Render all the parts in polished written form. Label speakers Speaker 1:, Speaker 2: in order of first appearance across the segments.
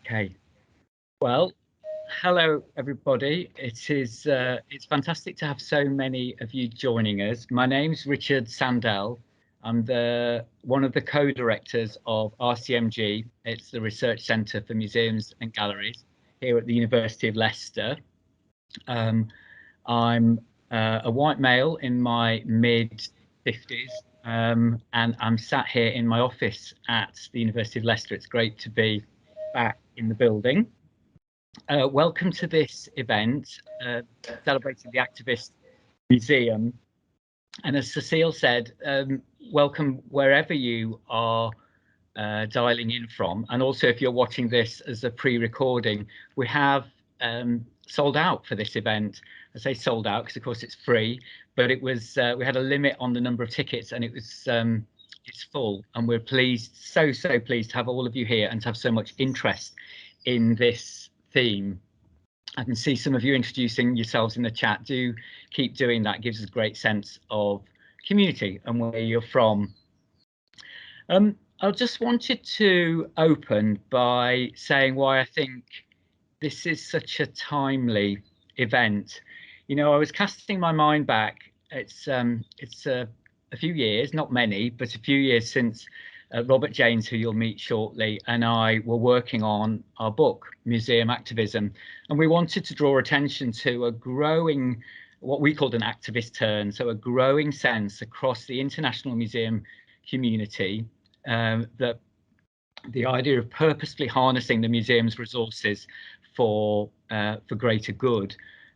Speaker 1: Okay. Well, hello everybody. It's fantastic to have so many of you joining us. My name's Richard Sandell. I'm the one of the co-directors of RCMG. It's the Research Centre for Museums and Galleries here at the University of Leicester. I'm a white male in my mid 50s, and I'm sat here in my office at the University of Leicester. It's great to be back in the building. Welcome to this event celebrating the Activist Museum. And as Cecile said, welcome wherever you are dialing in from. And also, if you're watching this as a pre-recording, we have sold out for this event. I say sold out because, of course, it's free, but it was we had a limit on the number of tickets, and it's full. And we're pleased, so pleased to have all of you here and to have so much interest in this theme. I can see some of you introducing yourselves in the chat. Do keep doing that. It gives us a great sense of community and where you're from. I just wanted to open by saying why I think this is such a timely event. You know, I was casting my mind back. It's a few years, not many, but a few years since Robert Janes, who you'll meet shortly, and I were working on our book, Museum Activism. And we wanted to draw attention to a growing, what we called an activist turn, so a growing sense across the international museum community that the idea of purposefully harnessing the museum's resources for greater good,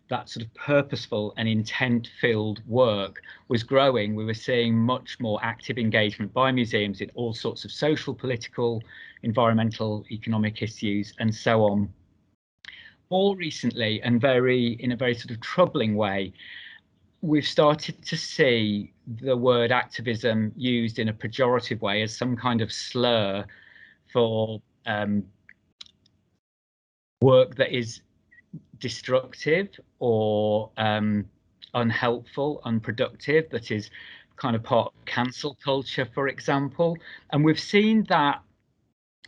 Speaker 1: that sort of purposeful and intent-filled work was growing. We were seeing much more active engagement by museums in all sorts of social, political, environmental, economic issues, and so on. More recently, and in a very sort of troubling way, we've started to see the word activism used in a pejorative way as some kind of slur for work that is destructive or unhelpful, unproductive, that is kind of part of cancel culture, for example. And we've seen that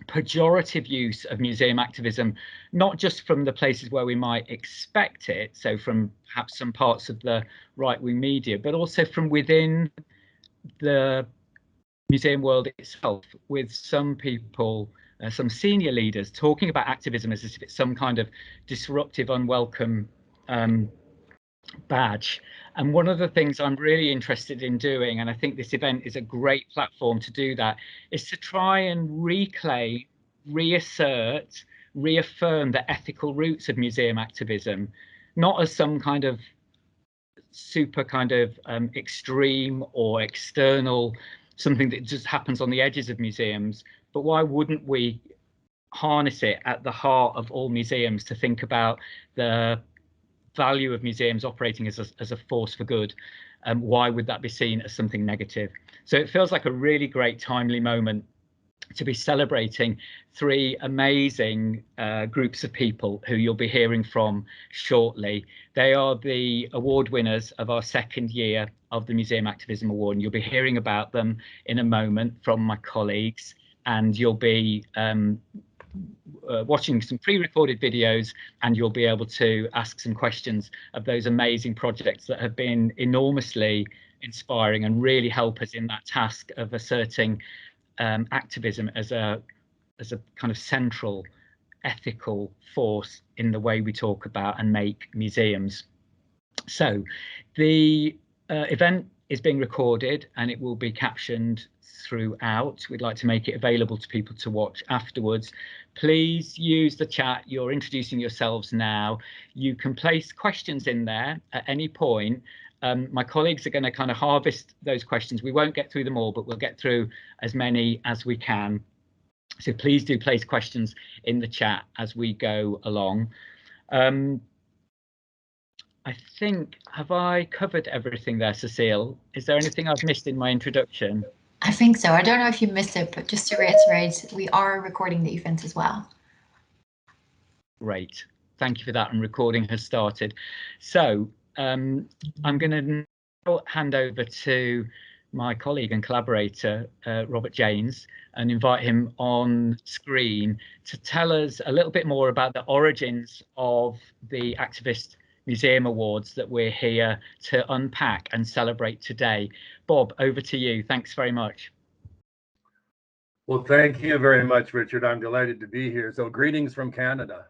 Speaker 1: pejorative use of museum activism, not just from the places where we might expect it, so from perhaps some parts of the right-wing media, but also from within the museum world itself, with some people, some senior leaders, talking about activism as if it's some kind of disruptive, unwelcome badge. And one of the things I'm really interested in doing, and I think this event is a great platform to do that, is to try and reclaim, reassert, reaffirm the ethical roots of museum activism, not as some kind of super kind of extreme or external, something that just happens on the edges of museums, but why wouldn't we harness it at the heart of all museums to think about the value of museums operating as a force for good? Why would that be seen as something negative? So it feels like a really great timely moment to be celebrating three amazing groups of people who you'll be hearing from shortly. They are the award winners of our second year of the Museum Activism Award, and you'll be hearing about them in a moment from my colleagues, and you'll be watching some pre-recorded videos, and you'll be able to ask some questions of those amazing projects that have been enormously inspiring and really help us in that task of asserting activism as a kind of central ethical force in the way we talk about and make museums. So the event is being recorded and it will be captioned throughout. We'd like to make it available to people to watch afterwards. Please use the chat. You're introducing yourselves now. You can place questions in there at any point. My colleagues are going to kind of harvest those questions. We won't get through them all, but we'll get through as many as we can. So please do place questions in the chat as we go along. I think, have I covered everything there, Cecile? Is there anything I've missed in my introduction?
Speaker 2: I think so. I don't know if you missed it, but just to reiterate, we are recording the event as well.
Speaker 1: Great. Thank you for that. And recording has started. So I'm going to hand over to my colleague and collaborator, Robert Janes, and invite him on screen to tell us a little bit more about the origins of the Activist Museum Awards that we're here to unpack and celebrate today. Bob, over to you. Thanks very much.
Speaker 3: Well, thank you very much, Richard. I'm delighted to be here. So greetings from Canada.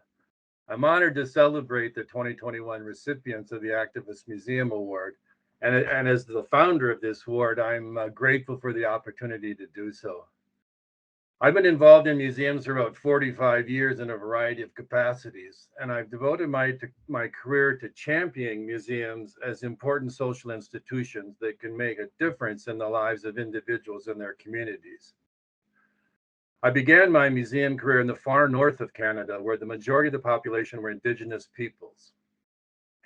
Speaker 3: I'm honored to celebrate the 2021 recipients of the Activist Museum Award. And as the founder of this award, I'm grateful for the opportunity to do so. I've been involved in museums for about 45 years in a variety of capacities, and I've devoted my career to championing museums as important social institutions that can make a difference in the lives of individuals and their communities. I began my museum career in the far north of Canada, where the majority of the population were Indigenous peoples.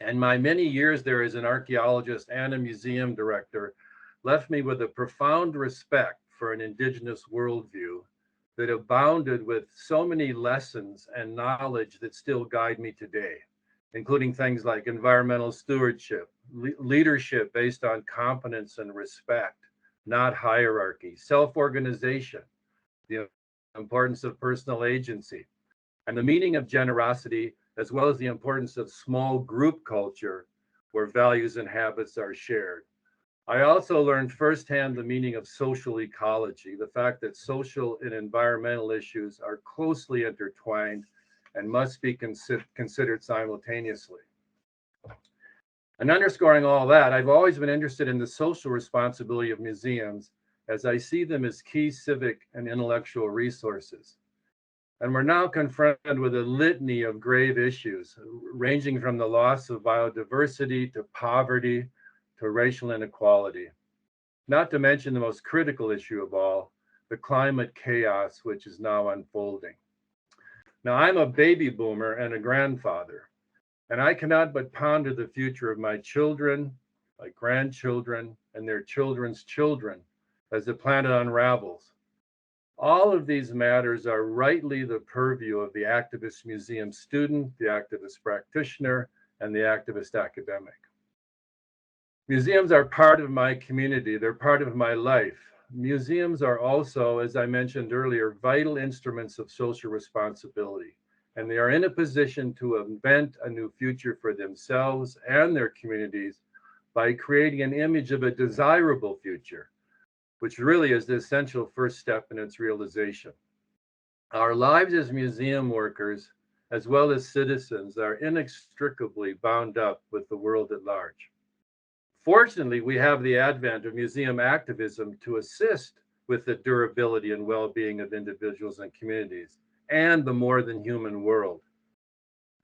Speaker 3: And my many years there as an archaeologist and a museum director left me with a profound respect for an Indigenous worldview that abounded with so many lessons and knowledge that still guide me today, including things like environmental stewardship, leadership based on competence and respect, not hierarchy, self-organization, the importance of personal agency, and the meaning of generosity, as well as the importance of small group culture where values and habits are shared. I also learned firsthand the meaning of social ecology, the fact that social and environmental issues are closely intertwined and must be considered simultaneously. And underscoring all that, I've always been interested in the social responsibility of museums as I see them as key civic and intellectual resources. And we're now confronted with a litany of grave issues, ranging from the loss of biodiversity to poverty to racial inequality. Not to mention the most critical issue of all, the climate chaos which is now unfolding. Now, I'm a baby boomer and a grandfather, and I cannot but ponder the future of my children, my grandchildren, and their children's children as the planet unravels. All of these matters are rightly the purview of the activist museum student, the activist practitioner, and the activist academic. Museums are part of my community. They're part of my life. Museums are also, as I mentioned earlier, vital instruments of social responsibility, and they are in a position to invent a new future for themselves and their communities by creating an image of a desirable future, which really is the essential first step in its realization. Our lives as museum workers, as well as citizens, are inextricably bound up with the world at large. Fortunately, we have the advent of museum activism to assist with the durability and well-being of individuals and communities and the more than human world.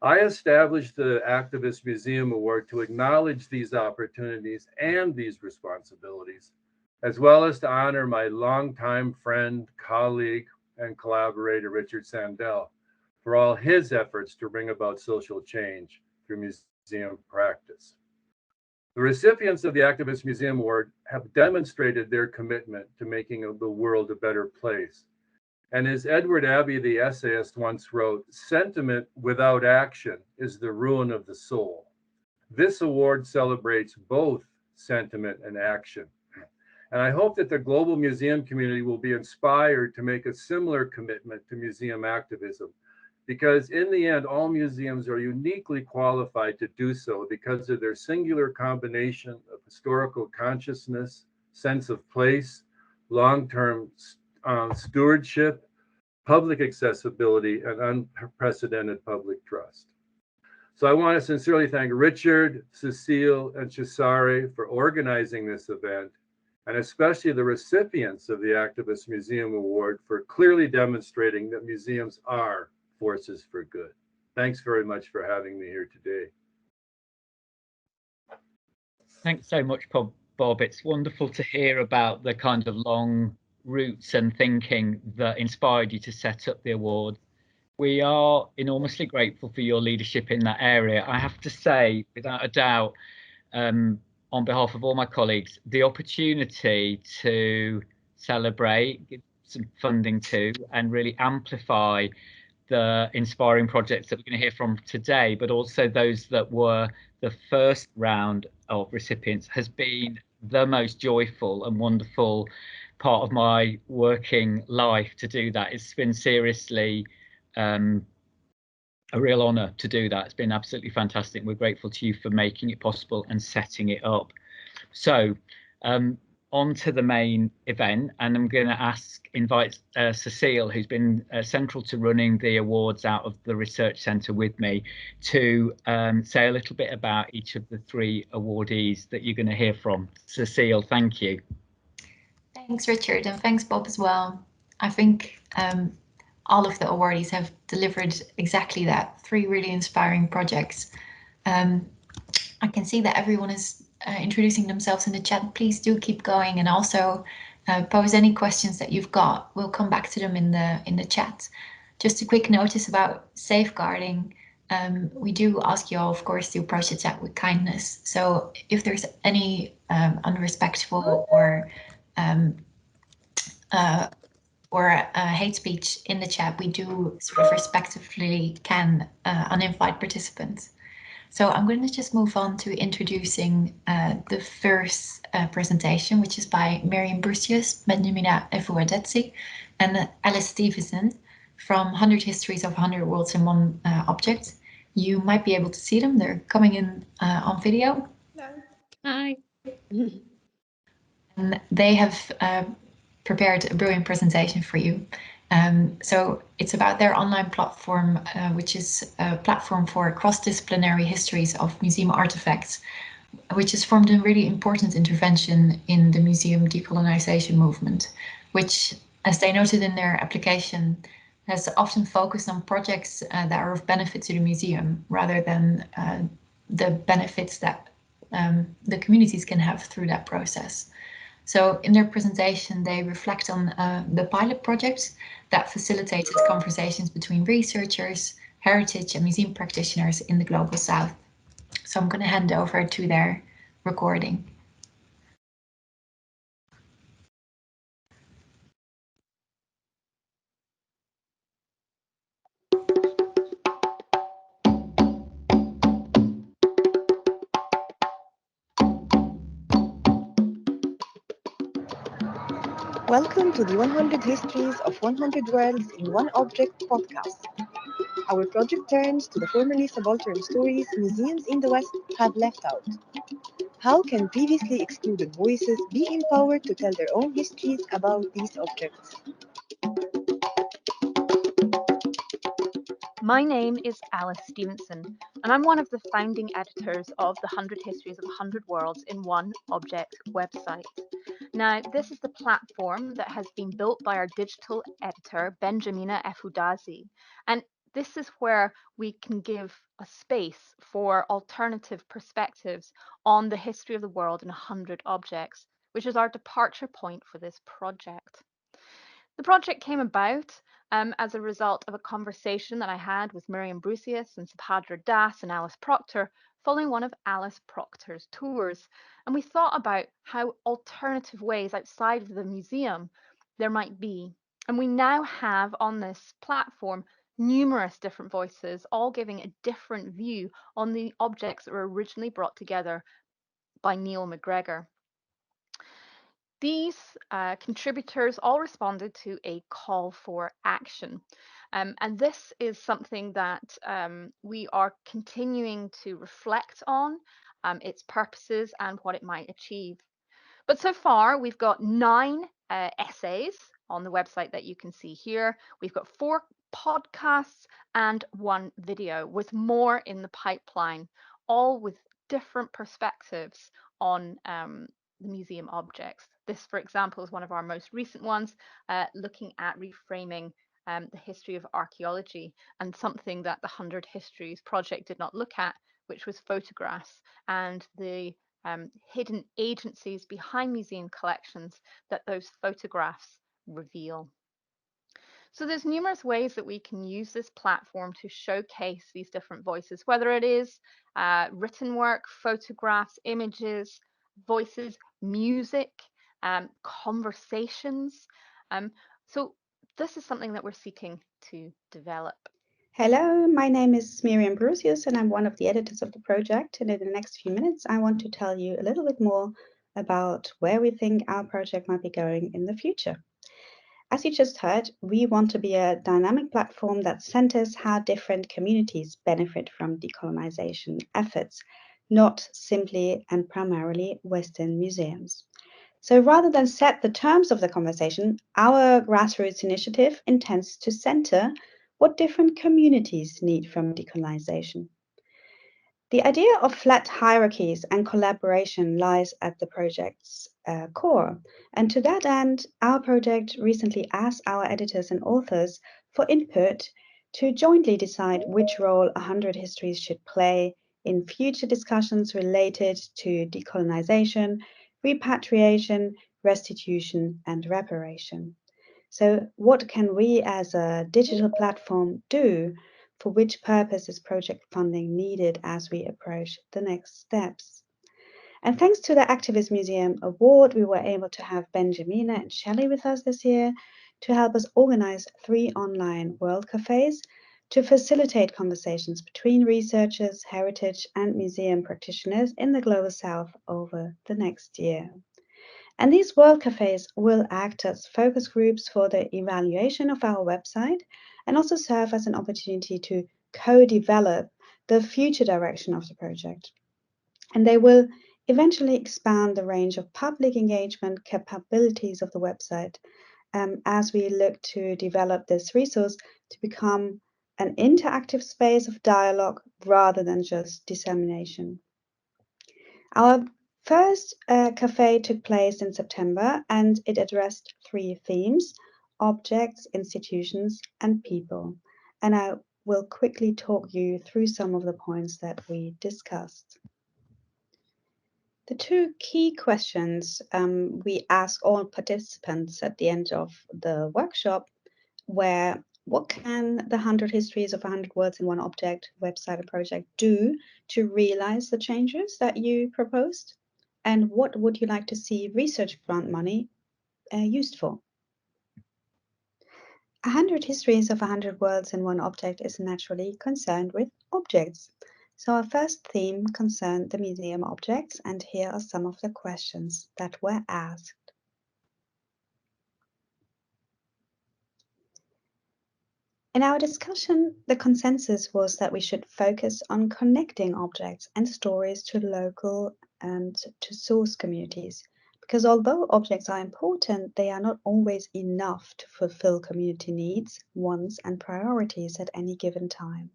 Speaker 3: I established the Activist Museum Award to acknowledge these opportunities and these responsibilities, as well as to honor my longtime friend, colleague, and collaborator, Richard Sandell, for all his efforts to bring about social change through museum practice. The recipients of the Activist Museum Award have demonstrated their commitment to making the world a better place. And as Edward Abbey, the essayist, once wrote, "Sentiment without action is the ruin of the soul." This award celebrates both sentiment and action. And I hope that the global museum community will be inspired to make a similar commitment to museum activism, because in the end, all museums are uniquely qualified to do so because of their singular combination of historical consciousness, sense of place, long-term stewardship, public accessibility, and unprecedented public trust. So I want to sincerely thank Richard, Cecile, and Cesare for organizing this event, and especially the recipients of the Activist Museum Award for clearly demonstrating that museums are forces for good. Thanks very much for having me here today.
Speaker 1: Thanks so much, Bob. It's wonderful to hear about the kind of long roots and thinking that inspired you to set up the award. We are enormously grateful for your leadership in that area. I have to say, without a doubt, on behalf of all my colleagues, the opportunity to celebrate, give some funding to, and really amplify the inspiring projects that we're going to hear from today, but also those that were the first round of recipients, has been the most joyful and wonderful part of my working life to do that. It's been seriously a real honour to do that. It's been absolutely fantastic. We're grateful to you for making it possible and setting it up. So on to the main event, and I'm going to invite Cecile, who's been central to running the awards out of the Research Centre with me, to say a little bit about each of the 3 awardees that you're going to hear from. Cecile, thank you.
Speaker 2: Thanks, Richard, and thanks, Bob, as well. I think all of the awardees have delivered exactly that, 3 really inspiring projects. I can see that everyone is introducing themselves in the chat. Please do keep going, and also pose any questions that you've got. We'll come back to them in the chat. Just a quick notice about safeguarding. We do ask you all, of course, to approach the chat with kindness. So if there's any unrespectful or hate speech in the chat, we do sort of respectively can uninvite participants. So I'm going to just move on to introducing the first presentation, which is by Miriam Brucius, Benjamina Efuadetsi, and Alice Stevenson from 100 Histories of 100 Worlds in One Object. You might be able to see them. They're coming in on video.
Speaker 4: Hi.
Speaker 2: And they have prepared a brilliant presentation for you. So it's about their online platform, which is a platform for cross-disciplinary histories of museum artifacts, which has formed a really important intervention in the museum decolonization movement, which, as they noted in their application, has often focused on projects that are of benefit to the museum rather than the benefits that the communities can have through that process. So in their presentation, they reflect on the pilot projects that facilitated conversations between researchers, heritage and museum practitioners in the Global South. So I'm going to hand over to their recording.
Speaker 5: Welcome to the 100 Histories of 100 Worlds in One Object podcast. Our project turns to the formerly subaltern stories museums in the West have left out. How can previously excluded voices be empowered to tell their own histories about these objects?
Speaker 4: My name is Alice Stevenson, and I'm one of the founding editors of the 100 Histories of 100 Worlds in One Object website. Now, this is the platform that has been built by our digital editor, Benjamina Efuadetsi, and this is where we can give a space for alternative perspectives on the history of the world in 100 objects, which is our departure point for this project. The project came about as a result of a conversation that I had with Miriam Brucius and Subhadra Das and Alice Proctor following one of Alice Proctor's tours. And we thought about how alternative ways outside of the museum there might be. And we now have on this platform numerous different voices, all giving a different view on the objects that were originally brought together by Neil MacGregor. These contributors all responded to a call for action. And this is something that we are continuing to reflect on, its purposes and what it might achieve. But so far, we've got 9 essays on the website that you can see here. We've got 4 podcasts and 1 video, with more in the pipeline, all with different perspectives on the museum objects. This, for example, is one of our most recent ones, looking at reframing the history of archaeology, and something that the 100 Histories project did not look at, which was photographs and the hidden agencies behind museum collections that those photographs reveal. So there's numerous ways that we can use this platform to showcase these different voices, whether it is written work, photographs, images, voices, music, conversations. So this is something that we're seeking to develop.
Speaker 6: Hello, my name is Miriam Brucius and I'm one of the editors of the project. And in the next few minutes, I want to tell you a little bit more about where we think our project might be going in the future. As you just heard, we want to be a dynamic platform that centers how different communities benefit from decolonization efforts, not simply and primarily Western museums. So rather than set the terms of the conversation, our grassroots initiative intends to center what different communities need from decolonization. The idea of flat hierarchies and collaboration lies at the project's core. And to that end, our project recently asked our editors and authors for input to jointly decide which role 100 Histories should play in future discussions related to decolonization, repatriation, restitution, and reparation. So what can we as a digital platform do? For which purpose is project funding needed as we approach the next steps? And thanks to the Activist Museum Award, we were able to have Benjamina and Shelley with us this year to help us organize 3 online World Cafes to facilitate conversations between researchers, heritage, and museum practitioners in the Global South over the next year. And these World Cafes will act as focus groups for the evaluation of our website and also serve as an opportunity to co-develop the future direction of the project. And they will eventually expand the range of public engagement capabilities of the website as we look to develop this resource to become an interactive space of dialogue rather than just dissemination. Our first cafe took place in September and it addressed 3 themes: objects, institutions, and people. And I will quickly talk you through some of the points that we discussed. The 2 key questions we asked all participants at the end of the workshop were: what can the 100 Histories of 100 Worlds in One Object website and project do to realize the changes that you proposed? And what would you like to see research grant money used for? 100 Histories of 100 Worlds in One Object is naturally concerned with objects. So our first theme concerned the museum objects, and here are some of the questions that were asked. In our discussion, the consensus was that we should focus on connecting objects and stories to local and to source communities, because although objects are important, they are not always enough to fulfill community needs, wants, and priorities at any given time.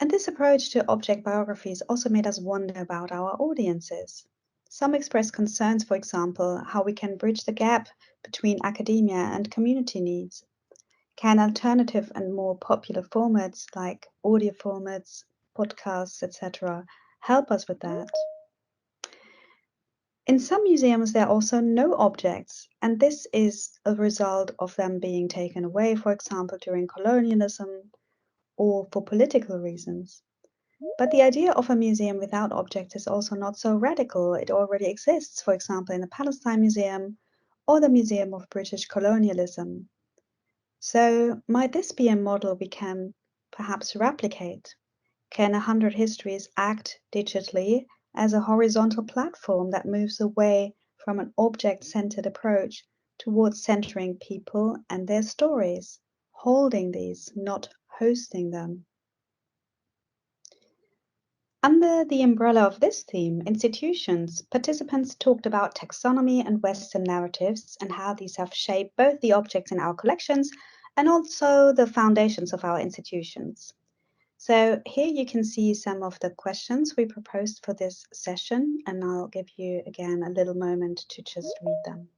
Speaker 6: And this approach to object biographies also made us wonder about our audiences. Some expressed concerns, for example, how we can bridge the gap between academia and community needs. Can alternative and more popular formats like audio formats, podcasts, etc., help us with that? In some museums, there are also no objects, and this is a result of them being taken away, for example, during colonialism or for political reasons. But the idea of a museum without objects is also not so radical. It already exists, for example, in the Palestine Museum or the Museum of British Colonialism. So might this be a model we can perhaps replicate? Can 100 Histories act digitally as a horizontal platform that moves away from an object-centered approach towards centering people and their stories, holding these, not hosting them? Under the umbrella of this theme, institutions, participants talked about taxonomy and Western narratives and how these have shaped both the objects in our collections and also the foundations of our institutions. So here you can see some of the questions we proposed for this session, and I'll give you again a little moment to just read them.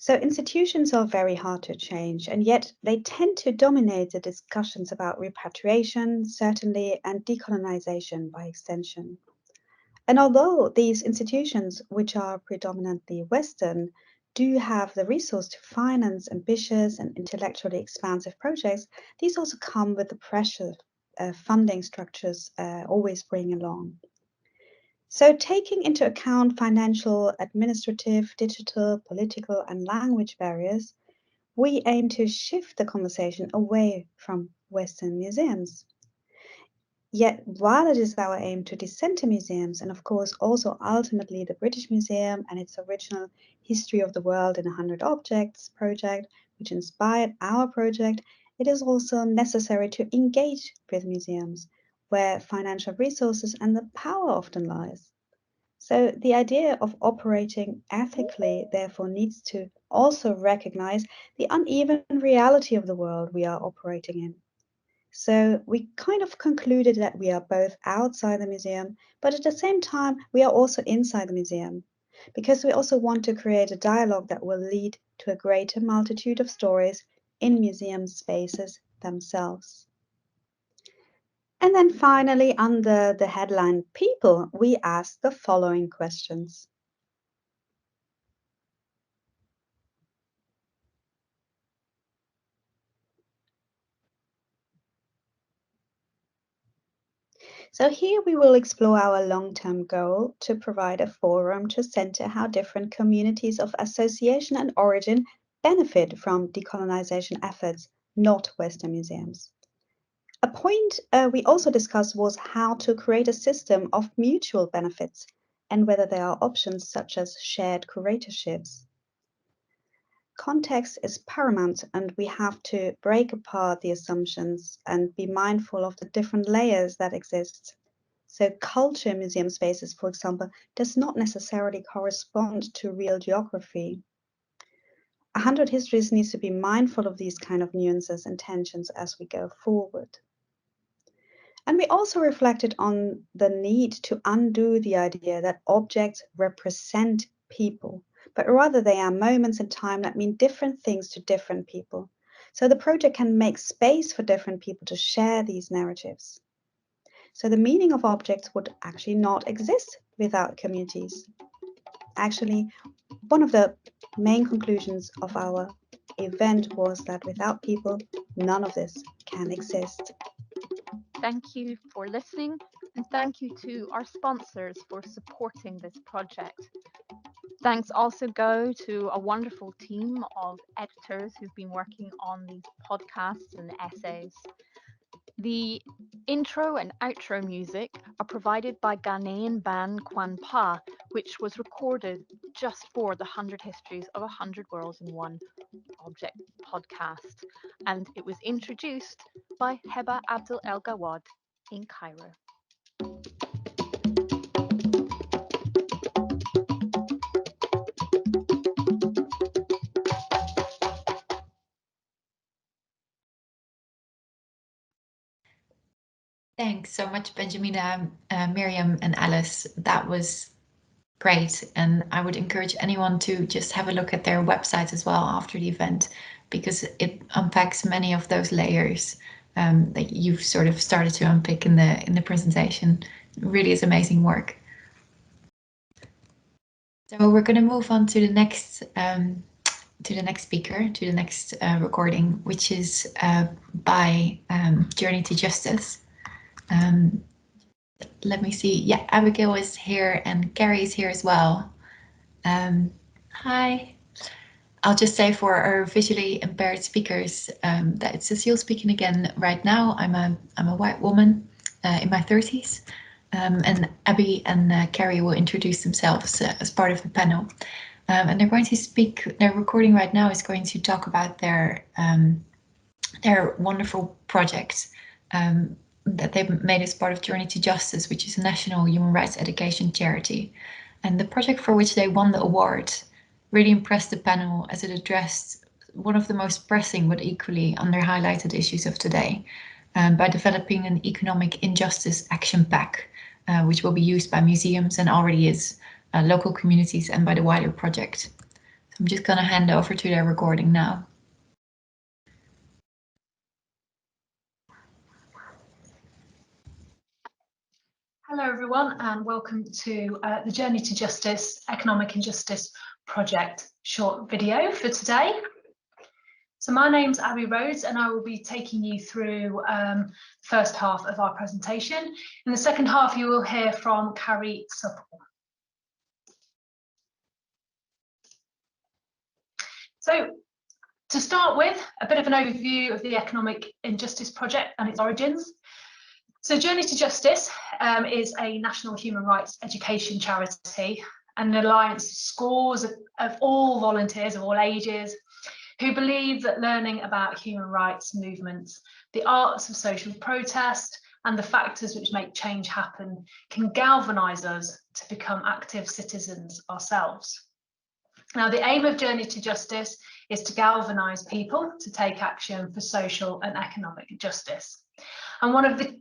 Speaker 6: So institutions are very hard to change, and yet they tend to dominate the discussions about repatriation, certainly, and decolonization by extension. And although these institutions, which are predominantly Western, do have the resource to finance ambitious and intellectually expansive projects, these also come with the pressure funding structures always bring along. So taking into account financial, administrative, digital, political, and language barriers, we aim to shift the conversation away from Western museums. Yet, while it is our aim to decenter museums, and of course also ultimately the British Museum and its original History of the World in 100 Objects project, which inspired our project, it is also necessary to engage with museums, where financial resources and the power often lies. So the idea of operating ethically therefore needs to also recognize the uneven reality of the world we are operating in. So we kind of concluded that we are both outside the museum, but at the same time, we are also inside the museum, because we also want to create a dialogue that will lead to a greater multitude of stories in museum spaces themselves. And then finally, under the headline People, we asked the following questions. So here we will explore our long-term goal to provide a forum to center how different communities of association and origin benefit from decolonization efforts, not Western museums. A point we also discussed was how to create a system of mutual benefits and whether there are options such as shared curatorships. Context is paramount, and we have to break apart the assumptions and be mindful of the different layers that exist. So culture in museum spaces, for example, does not necessarily correspond to real geography. 100 Histories needs to be mindful of these kind of nuances and tensions as we go forward. And we also reflected on the need to undo the idea that objects represent people, but rather they are moments in time that mean different things to different people. So the project can make space for different people to share these narratives. So the meaning of objects would actually not exist without communities. Actually, one of the main conclusions of our event was that without people, none of this can exist.
Speaker 4: Thank you for listening, and thank you to our sponsors for supporting this project. Thanks also go to a wonderful team of editors who've been working on these podcasts and essays. The intro and outro music are provided by Ghanaian band Kwan Pa, which was recorded just for the 100 Histories of 100 Worlds in One Object podcast, and it was introduced by Heba Abdel El Gawad in Cairo.
Speaker 2: Thanks so much, Benjamina, Miriam, and Alice. That was great. And I would encourage anyone to just have a look at their website as well after the event, because it unpacks many of those layers that you've sort of started to unpick in the presentation. It really is amazing work. So we're going to move on to the next speaker, to the next recording, which is by Journey to Justice. Let me see. Yeah, Abigail is here and Gary is here as well. Hi. I'll just say for our visually impaired speakers that it's Cecile speaking again right now. I'm a white woman in my 30s, and Abby and Carrie will introduce themselves as part of the panel. And they're going to speak. Their recording right now is going to talk about their wonderful project that they've made as part of Journey to Justice, which is a national human rights education charity. And the project for which they won the award really impressed the panel as it addressed one of the most pressing but equally under-highlighted issues of today by developing an economic injustice action pack, which will be used by museums and already is, local communities and by the wider project. So I'm just going to hand over to their recording now.
Speaker 7: Hello everyone, and welcome to the Journey to Justice Economic Injustice Project short video for today. So my name's Abby Rhodes and I will be taking you through the first half of our presentation. In the second half you will hear from Carrie Supple. So to start with, a bit of an overview of the Economic Injustice Project and its origins. So Journey to Justice is a national human rights education charity, and an alliance of scores of all volunteers of all ages who believe that learning about human rights movements, the arts of social protest, and the factors which make change happen can galvanise us to become active citizens ourselves. Now, the aim of Journey to Justice is to galvanise people to take action for social and economic justice. And one of the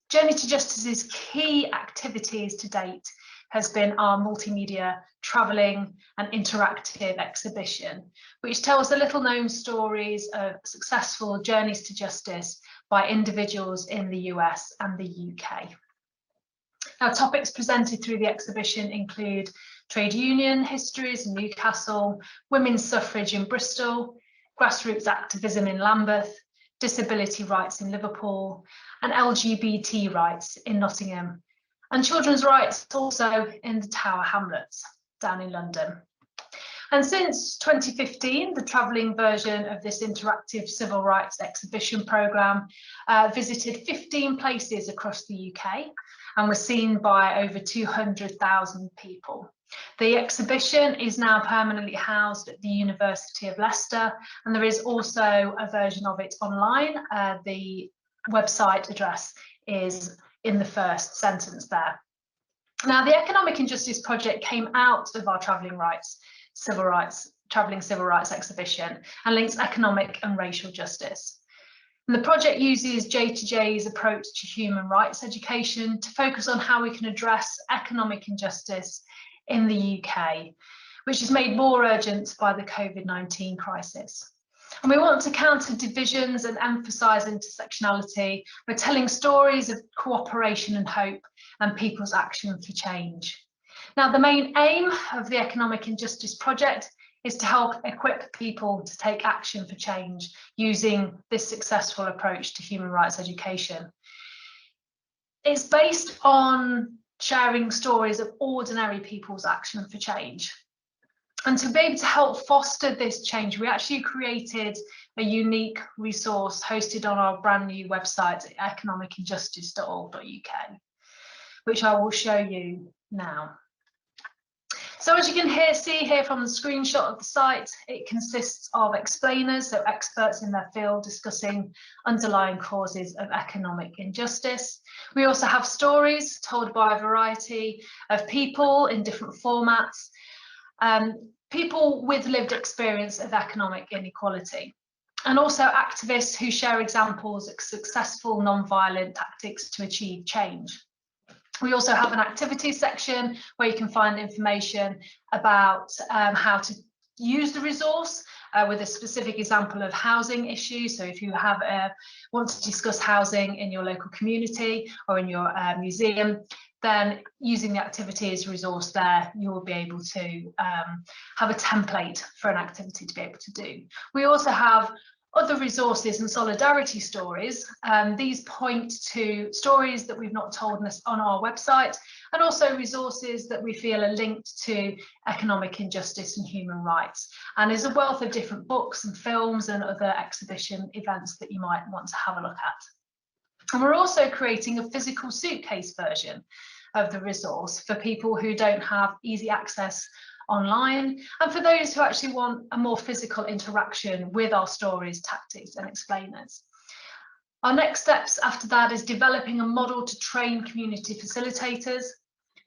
Speaker 7: Journey to Justice's key activities to date has been our multimedia travelling and interactive exhibition, which tells the little known stories of successful journeys to justice by individuals in the US and the UK. Now, topics presented through the exhibition include trade union histories in Newcastle, women's suffrage in Bristol, grassroots activism in Lambeth, disability rights in Liverpool, and LGBT rights in Nottingham, and children's rights also in the Tower Hamlets down in London. And since 2015, the travelling version of this interactive civil rights exhibition programme visited 15 places across the UK and was seen by over 200,000 people. The exhibition is now permanently housed at the University of Leicester, and there is also a version of it online. The website address is in the first sentence there. Now, the Economic Injustice Project came out of our travelling civil rights exhibition and links economic and racial justice. And the project uses J2J's approach to human rights education to focus on how we can address economic injustice in the UK, which is made more urgent by the COVID-19 crisis. And we want to counter divisions and emphasise intersectionality. We're telling stories of cooperation and hope and people's action for change. Now, the main aim of the Economic Injustice Project is to help equip people to take action for change using this successful approach to human rights education. It's based on sharing stories of ordinary people's action for change. And to be able to help foster this change, we actually created a unique resource hosted on our brand new website, economicinjustice.org.uk, which I will show you now. So as you can see here from the screenshot of the site, it consists of explainers, so experts in their field discussing underlying causes of economic injustice. We also have stories told by a variety of people in different formats, people with lived experience of economic inequality, and also activists who share examples of successful non-violent tactics to achieve change. We also have an activities section where you can find information about how to use the resource with a specific example of housing issues. So if you want to discuss housing in your local community or in your museum, then using the activities resource there, you will be able to have a template for an activity to be able to do. We also have other resources and solidarity stories. These point to stories that we've not told on our website, and also resources that we feel are linked to economic injustice and human rights. And there's a wealth of different books and films and other exhibition events that you might want to have a look at. And we're also creating a physical suitcase version of the resource for people who don't have easy access online, and for those who actually want a more physical interaction with our stories, tactics and explainers. Our next steps after that is developing a model to train community facilitators.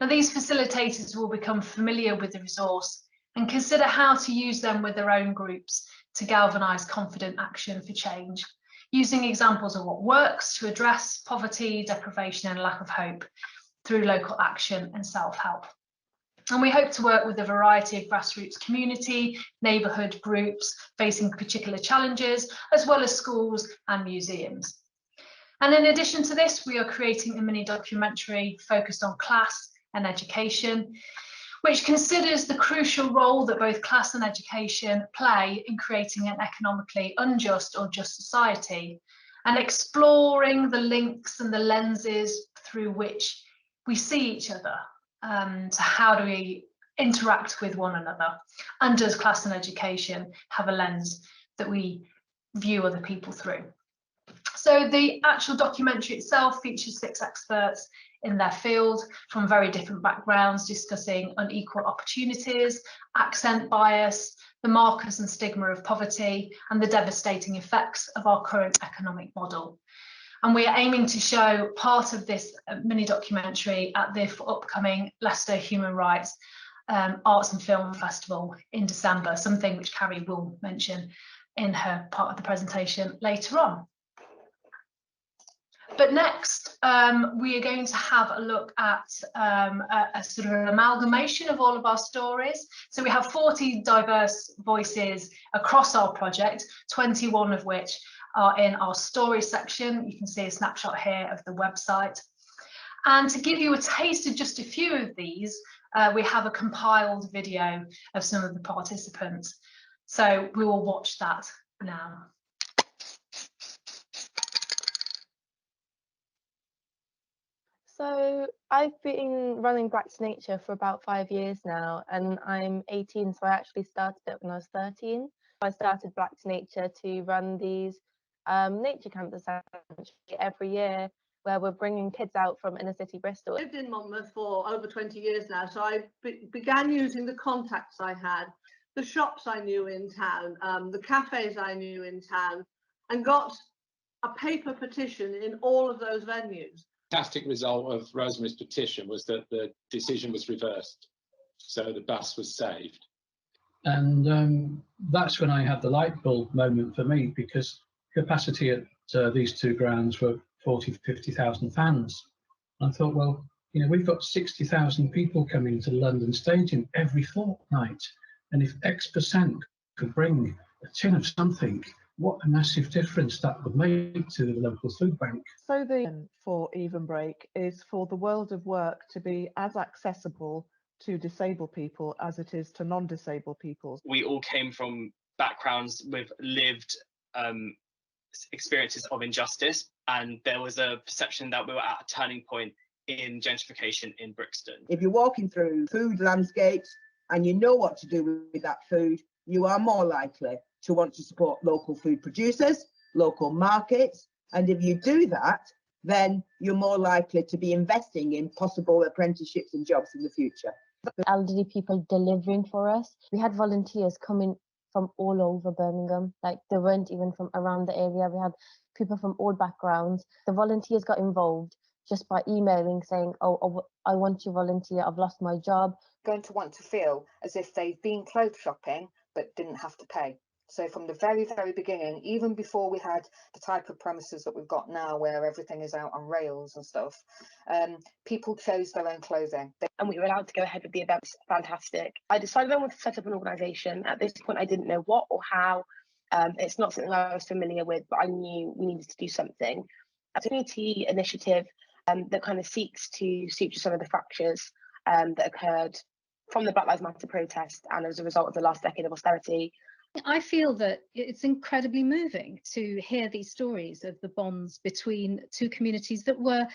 Speaker 7: Now, these facilitators will become familiar with the resource and consider how to use them with their own groups to galvanise confident action for change, using examples of what works to address poverty, deprivation and lack of hope through local action and self-help. And we hope to work with a variety of grassroots community, neighbourhood groups facing particular challenges, as well as schools and museums. And in addition to this, we are creating a mini documentary focused on class and education, which considers the crucial role that both class and education play in creating an economically unjust or just society, and exploring the links and the lenses through which we see each other. So how do we interact with one another? And does class and education have a lens that we view other people through? So the actual documentary itself features 6 experts in their field from very different backgrounds, discussing unequal opportunities, accent bias, the markers and stigma of poverty, and the devastating effects of our current economic model. And we are aiming to show part of this mini documentary at the upcoming Leicester Human Rights Arts and Film Festival in December, something which Carrie will mention in her part of the presentation later on. But next, we are going to have a look at a sort of an amalgamation of all of our stories. So we have 40 diverse voices across our project, 21 of which are in our story section. You can see a snapshot here of the website. And to give you a taste of just a few of these, we have a compiled video of some of the participants. So we will watch that now.
Speaker 8: So I've been running Back to Nature for about 5 years now, and I'm 18, so I actually started it when I was 13. I started Back to Nature to run these nature camps essentially every year, where we're bringing kids out from inner city Bristol.
Speaker 9: I've lived in Monmouth for over 20 years now, so I began using the contacts I had, the shops I knew in town, the cafes I knew in town, and got a paper petition in all of those venues.
Speaker 10: Fantastic result of Rosemary's petition was that the decision was reversed, so the bus was saved.
Speaker 11: And that's when I had the light bulb moment for me, because capacity at these 2 grounds were 40,000 to 50,000 fans. And I thought, well, you know, we've got 60,000 people coming to London Stadium every fortnight, and if X% could bring a tin of something, what a massive difference that would make to the local food bank.
Speaker 12: So the vision for Even Break is for the world of work to be as accessible to disabled people as it is to non-disabled people.
Speaker 13: We all came from backgrounds with lived experiences of injustice, and there was a perception that we were at a turning point in gentrification in Brixton.
Speaker 14: If you're walking through food landscapes and you know what to do with that food, you are more likely to want to support local food producers, local markets, and if you do that, then you're more likely to be investing in possible apprenticeships and jobs in the future.
Speaker 8: Elderly people delivering for us. We had volunteers coming from all over Birmingham, like they weren't even from around the area. We had people from all backgrounds. The volunteers got involved just by emailing saying, oh, I want to volunteer, I've lost my job.
Speaker 15: Going to want to feel as if they've been clothes shopping but didn't have to pay. So from the very, very beginning, even before we had the type of premises that we've got now where everything is out on rails and stuff, people chose their own clothing.
Speaker 16: And we were allowed to go ahead with the event. Fantastic. I decided I wanted to set up an organisation. At this point, I didn't know what or how. It's not something I was familiar with, but I knew we needed to do something. A community initiative that kind of seeks to suture some of the fractures that occurred from the Black Lives Matter protest and as a result of the last decade of austerity.
Speaker 17: I feel that it's incredibly moving to hear these stories of the bonds between 2 communities that were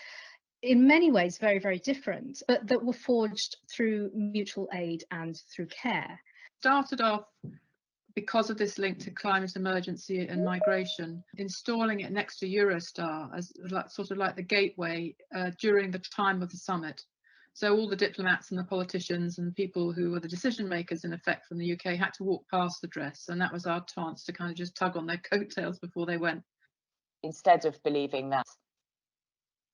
Speaker 17: in many ways very, very different, but that were forged through mutual aid and through care.
Speaker 18: Started off because of this link to climate emergency and migration, installing it next to Eurostar as sort of like the gateway during the time of the summit. So all the diplomats and the politicians and people who were the decision makers in effect from the UK had to walk past the dress, and that was our chance to kind of just tug on their coattails before they went.
Speaker 19: Instead of believing that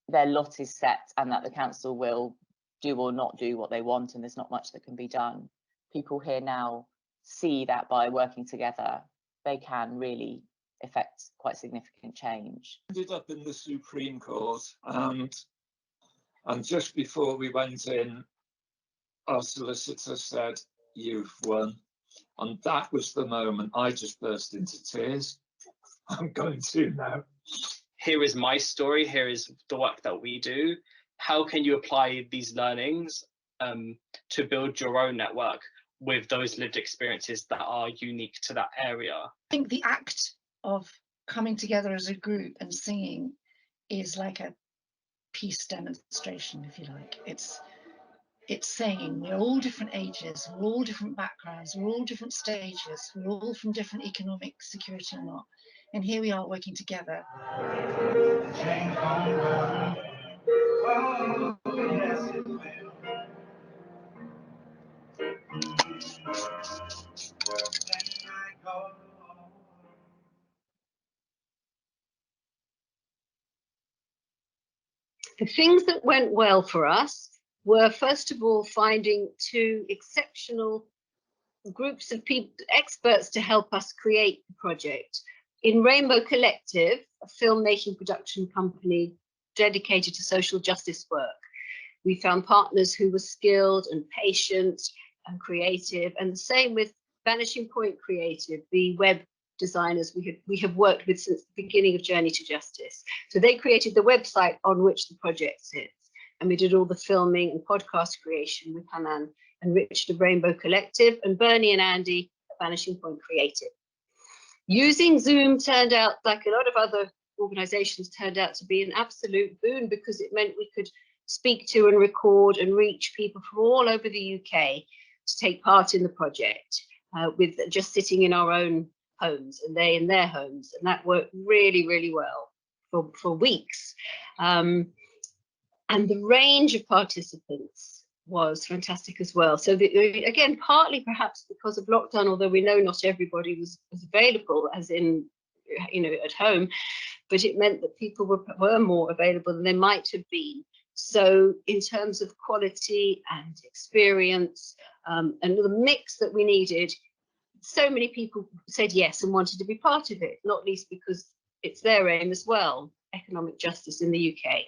Speaker 19: their lot is set and that the council will do or not do what they want and there's not much that can be done, people here now see that by working together they can really effect quite significant change.
Speaker 20: Ended up in the Supreme Court, and just before we went in, our solicitor said, "You've won." And that was the moment I just burst into tears. I'm going to now.
Speaker 13: Here is my story, here is the work that we do. How can you apply these learnings to build your own network with those lived experiences that are unique to that area?
Speaker 21: I think the act of coming together as a group and singing is like a peace demonstration, if you like. It's saying we're all different ages, we're all different backgrounds, we're all different stages, we're all from different economic security or not, And here we are working together.
Speaker 3: The things that went well for us were, first of all, finding two exceptional groups of people, experts, to help us create the project. In Rainbow Collective, a filmmaking production company dedicated to social justice work, we found partners who were skilled and patient and creative, and the same with Vanishing Point Creative, the web designers we have worked with since the beginning of Journey to Justice. So they created the website on which the project sits, and we did all the filming and podcast creation with Hanan and Richard of Rainbow Collective, and Bernie and Andy at Vanishing Point Creative. Using Zoom turned out, like a lot of other organizations, turned out to be an absolute boon, because it meant we could speak to and record and reach people from all over the UK to take part in the project, with just sitting in our own homes and they in their homes, and that worked really, really well for weeks. And the range of participants was fantastic as well. So again, partly perhaps because of lockdown, although we know not everybody was available, as in, you know, at home, but it meant that people were more available than they might have been. So in terms of quality and experience, and the mix that we needed, so many people said yes and wanted to be part of it, not least because it's their aim as well, economic justice in the UK.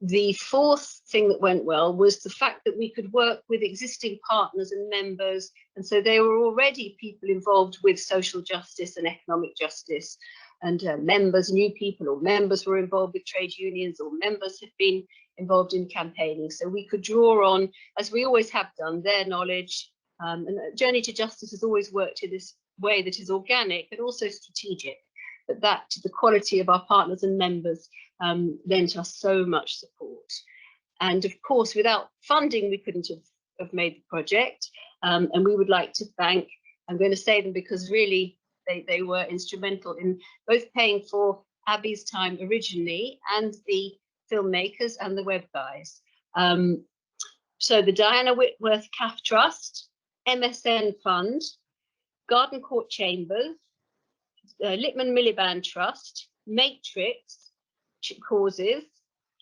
Speaker 3: The fourth thing that went well was the fact that we could work with existing partners and members, and so there were already people involved with social justice and economic justice, and members, new people, or members were involved with trade unions, or members had been involved in campaigning. So we could draw on, as we always have done, their knowledge. And Journey to Justice has always worked in this way that is organic and also strategic, but that the quality of our partners and members lent us so much support. And of course, without funding, we couldn't have made the project. And we would like to thank, I'm going to say them because really they were instrumental in both paying for Abby's time originally and the filmmakers and the web guys. So the Diana Whitworth CAF Trust, MSN Fund, Garden Court Chambers, Lippmann Miliband Trust, Matrix Causes,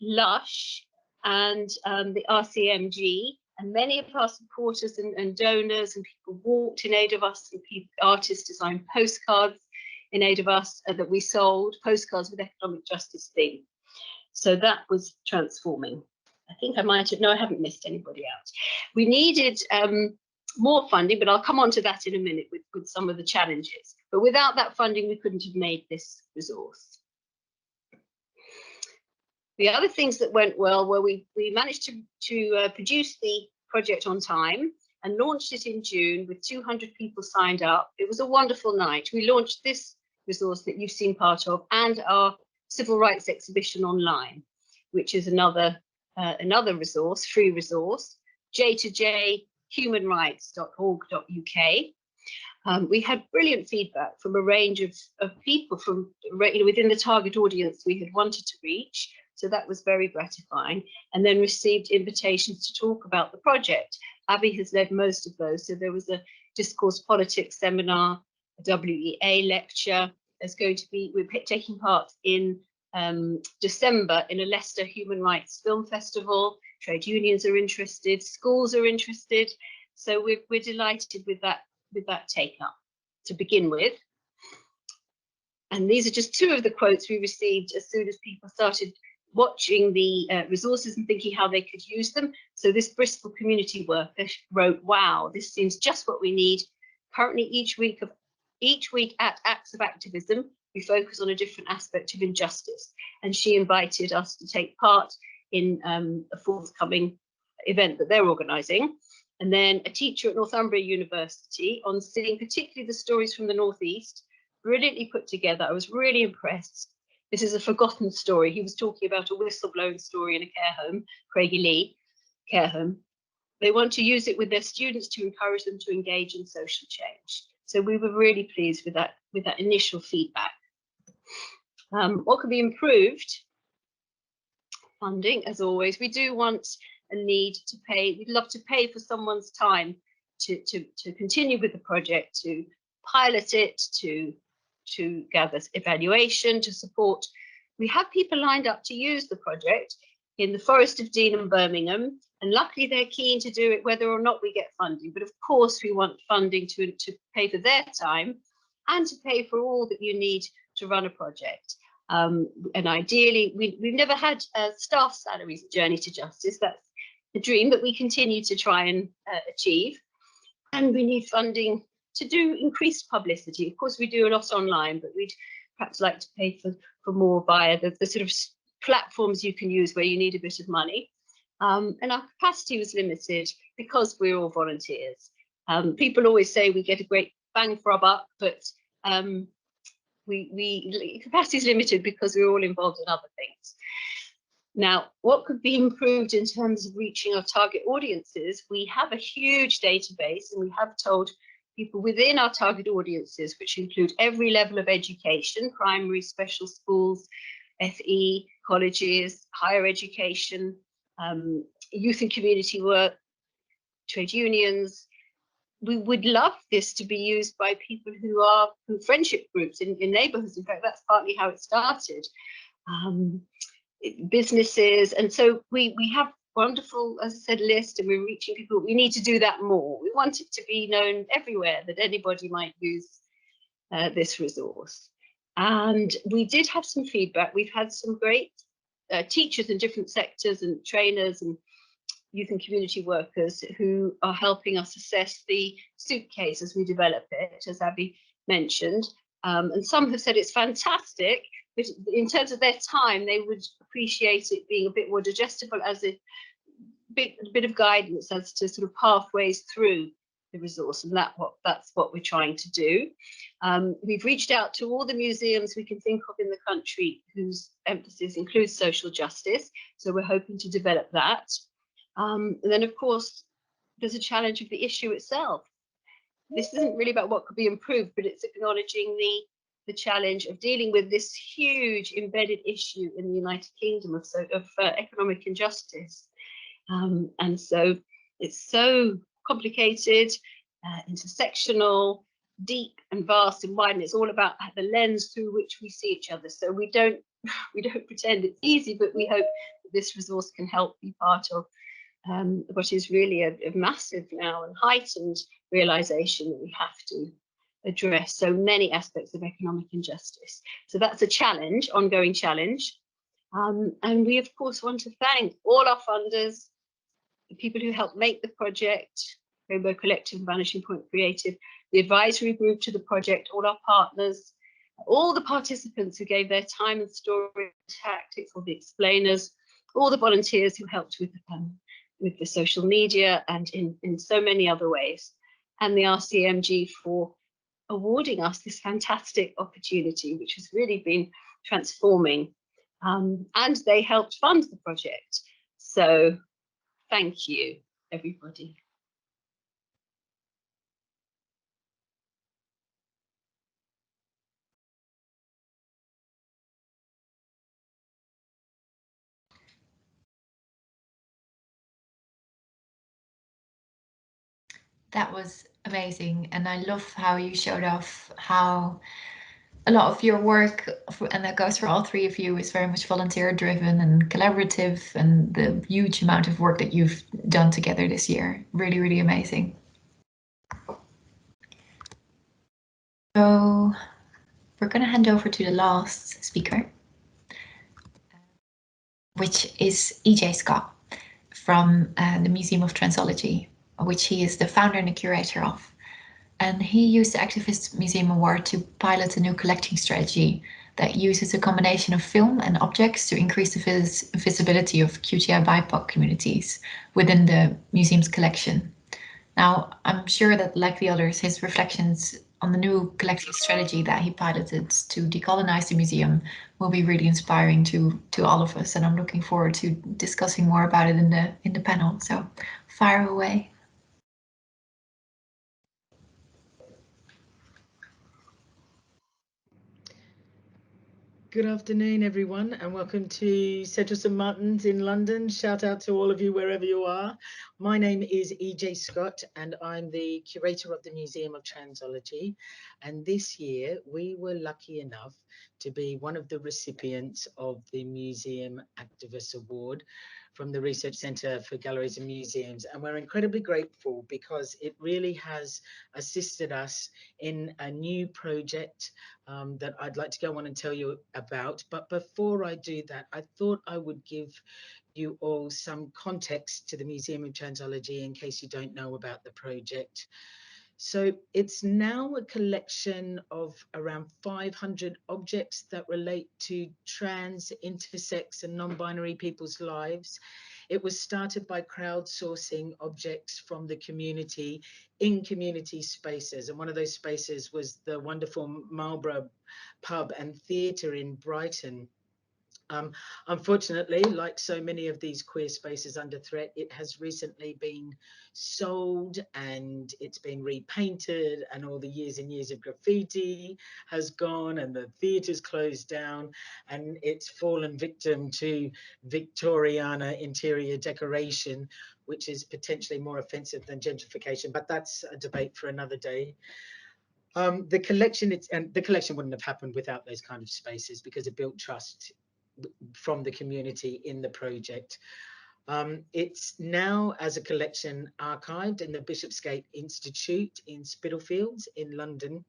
Speaker 3: Lush, and the RCMG, and many of our supporters and donors and people walked in aid of us, and artists designed postcards in aid of us that we sold, postcards with economic justice theme. So that was transforming. I think I might have, no, I haven't missed anybody out. We needed more funding, but I'll come on to that in a minute with some of the challenges. But without that funding, we couldn't have made this resource. The other things that went well were we managed to produce the project on time and launched it in June with 200 people signed up. It was a wonderful night. We launched this resource that you've seen part of, and our civil rights exhibition online, which is another resource, free resource, j2jhumanrights.org.uk. We had brilliant feedback from a range of people from within the target audience we had wanted to reach. So that was very gratifying, and then received invitations to talk about the project. Abby has led most of those. So there was a discourse politics seminar, a WEA lecture. There's going to be, we're taking part in December in a Leicester Human Rights Film Festival. Trade unions are interested, schools are interested. So we're delighted with that take up to begin with. And these are just two of the quotes we received as soon as people started watching the resources and thinking how they could use them. So this Bristol community worker wrote, "Wow, this seems just what we need. Currently, each week at Acts of Activism, we focus on a different aspect of injustice." And she invited us to take part in a forthcoming event that they're organising. And then a teacher at Northumbria University on seeing particularly the stories from the Northeast, brilliantly put together. I was really impressed. This is a forgotten story. He was talking about a whistleblowing story in a care home, Craigie Lee care home. They want to use it with their students to encourage them to engage in social change. So we were really pleased with that initial feedback. What could be improved? Funding, as always. We do want a need to pay. We'd love to pay for someone's time to continue with the project, to pilot it, to gather evaluation, to support. We have people lined up to use the project in the Forest of Dean and Birmingham, and luckily they're keen to do it whether or not we get funding. But of course we want funding to pay for their time and to pay for all that you need to run a project. And ideally, we've never had staff salaries at Journey to Justice. That's the dream that we continue to try and achieve. And we need funding to do increased publicity. Of course, we do a lot online, but we'd perhaps like to pay for more via the sort of platforms you can use where you need a bit of money. And our capacity was limited because we're all volunteers. People always say we get a great bang for our buck, but capacity is limited because we're all involved in other things. Now, what could be improved in terms of reaching our target audiences? We have a huge database, and we have told people within our target audiences, which include every level of education, primary, special schools, FE, colleges, higher education, youth and community work, trade unions. We would love this to be used by people who are in friendship groups in neighborhoods. In fact, that's partly how it started. Businesses, and so we have wonderful, as I said, list, and we're reaching people. We need to do that more. We want it to be known everywhere that anybody might use this resource. And we did have some feedback. We've had some great teachers in different sectors and trainers and youth and community workers who are helping us assess the suitcase as we develop it, as Abby mentioned. And some have said it's fantastic, but in terms of their time, they would appreciate it being a bit more digestible as a bit of guidance as to sort of pathways through the resource, and that's what we're trying to do. We've reached out to all the museums we can think of in the country whose emphasis includes social justice, so we're hoping to develop that. And then, of course, there's a challenge of the issue itself. This isn't really about what could be improved, but it's acknowledging the challenge of dealing with this huge embedded issue in the United Kingdom of economic injustice. And so it's so complicated, intersectional, deep and vast and wide, and it's all about the lens through which we see each other. So we don't pretend it's easy, but we hope that this resource can help be part of what is really a massive now and heightened realization that we have to address so many aspects of economic injustice. So that's a challenge, ongoing challenge. And we, of course, want to thank all our funders, the people who helped make the project, Rainbow Collective, Vanishing Point Creative, the advisory group to the project, all our partners, all the participants who gave their time and story tactics, all the explainers, all the volunteers who helped with the social media and in so many other ways, and the RCMG for awarding us this fantastic opportunity, which has really been transforming. And they helped fund the project. So thank you, everybody.
Speaker 2: That was amazing, and I love how you showed off how a lot of your work, and that goes for all three of you, is very much volunteer driven and collaborative, and the huge amount of work that you've done together this year. Really, really amazing. So we're going to hand over to the last speaker, which is E.J. Scott from the Museum of Transology, which he is the founder and the curator of. And he used the Activist Museum Award to pilot a new collecting strategy that uses a combination of film and objects to increase the visibility of QTI BIPOC communities within the museum's collection. Now, I'm sure that, like the others, his reflections on the new collecting strategy that he piloted to decolonize the museum will be really inspiring to all of us, and I'm looking forward to discussing more about it in the panel. So, fire away.
Speaker 1: Good afternoon, everyone, and welcome to Central St Martin's in London. Shout out to all of you wherever you are. My name is EJ Scott, and I'm the curator of the Museum of Transology. And this year, we were lucky enough to be one of the recipients of the Museum Activist Award from the Research Centre for Galleries and Museums. And we're incredibly grateful because it really has assisted us in a new project that I'd like to go on and tell you about. But before I do that, I thought I would give you all some context to the Museum of Transology in case you don't know about the project. So it's now a collection of around 500 objects that relate to trans, intersex and non-binary people's lives. It was started by crowdsourcing objects from the community in community spaces. And one of those spaces was the wonderful Marlborough Pub and Theatre in Brighton. Unfortunately, like so many of these queer spaces under threat, it has recently been sold and it's been repainted, and all the years and years of graffiti has gone, and the theatre's closed down, and it's fallen victim to Victoriana interior decoration, which is potentially more offensive than gentrification, but that's a debate for another day. The collection wouldn't have happened without those kind of spaces, because it built trust from the community in the project. It's now, as a collection, archived in the Bishopsgate Institute in Spitalfields in London.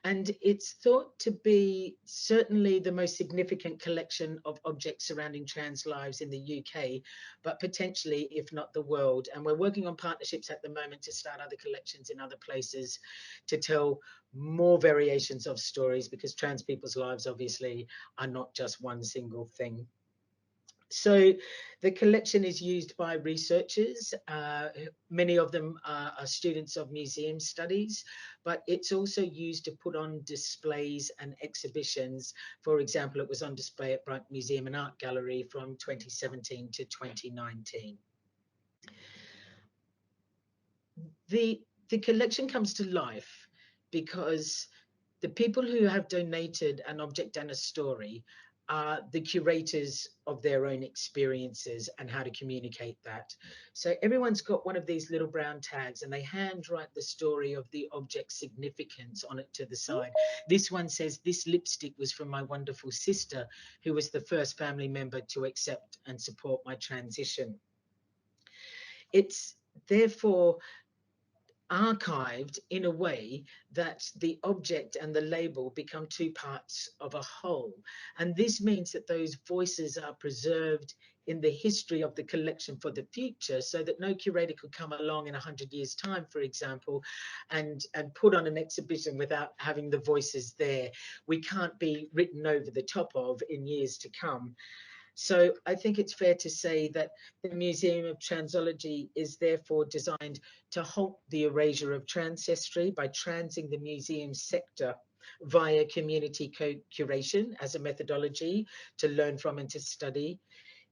Speaker 1: And it's thought to be certainly the most significant collection of objects surrounding trans lives in the UK, but potentially, if not the world. And we're working on partnerships at the moment to start other collections in other places to tell more variations of stories, because trans people's lives obviously are not just one single thing. So the collection is used by researchers. Many of them are students of museum studies, but it's also used to put on displays and exhibitions. For example, it was on display at Brighton Museum and Art Gallery from 2017 to 2019. The collection comes to life because the people who have donated an object and a story are the curators of their own experiences and how to communicate that. So everyone's got one of these little brown tags, and they handwrite the story of the object's significance on it to the side. This one says, "This lipstick was from my wonderful sister, who was the first family member to accept and support my transition." It's therefore archived in a way that the object and the label become two parts of a whole. And this means that those voices are preserved in the history of the collection for the future, so that no curator could come along in 100 years' time, for example, and put on an exhibition without having the voices there. We can't be written over the top of in years to come. So I think it's fair to say that the Museum of Transology is therefore designed to halt the erasure of transhistory by transing the museum sector via community co-curation as a methodology to learn from and to study.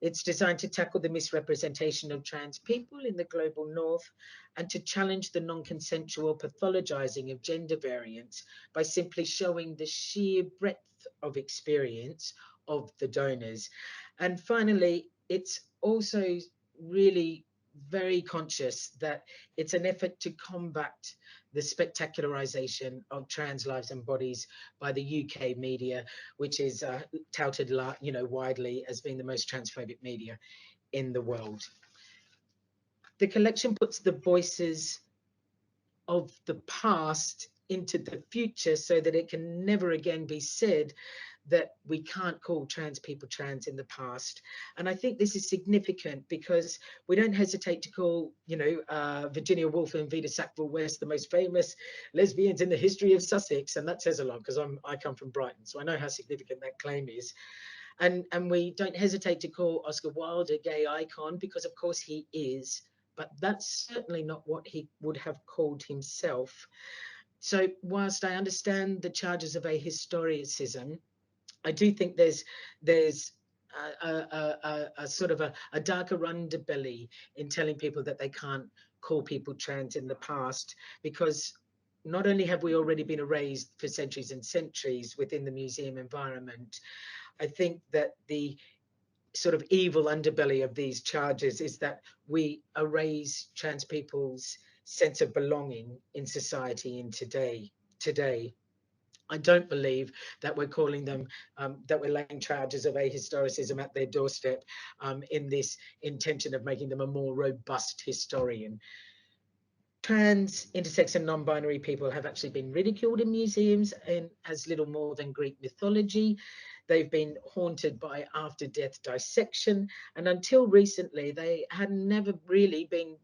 Speaker 1: It's designed to tackle the misrepresentation of trans people in the global north and to challenge the non-consensual pathologizing of gender variance by simply showing the sheer breadth of experience of the donors. And finally, it's also really very conscious that it's an effort to combat the spectacularization of trans lives and bodies by the UK media, which is touted, widely as being the most transphobic media in the world. The collection puts the voices of the past into the future so that it can never again be said that we can't call trans people trans in the past. And I think this is significant because we don't hesitate to call, Virginia Woolf and Vida Sackville-West the most famous lesbians in the history of Sussex. And that says a lot because I come from Brighton, so I know how significant that claim is. And we don't hesitate to call Oscar Wilde a gay icon because of course he is, but that's certainly not what he would have called himself. So whilst I understand the charges of ahistoricism, I do think there's a sort of a darker underbelly in telling people that they can't call people trans in the past, because not only have we already been erased for centuries and centuries within the museum environment, I think that the sort of evil underbelly of these charges is that we erase trans people's sense of belonging in society in today. I don't believe that we're calling them, that we're laying charges of ahistoricism at their doorstep in this intention of making them a more robust historian. Trans, intersex and non-binary people have actually been ridiculed in museums and as little more than Greek mythology. They've been haunted by after-death dissection, and until recently they had never really been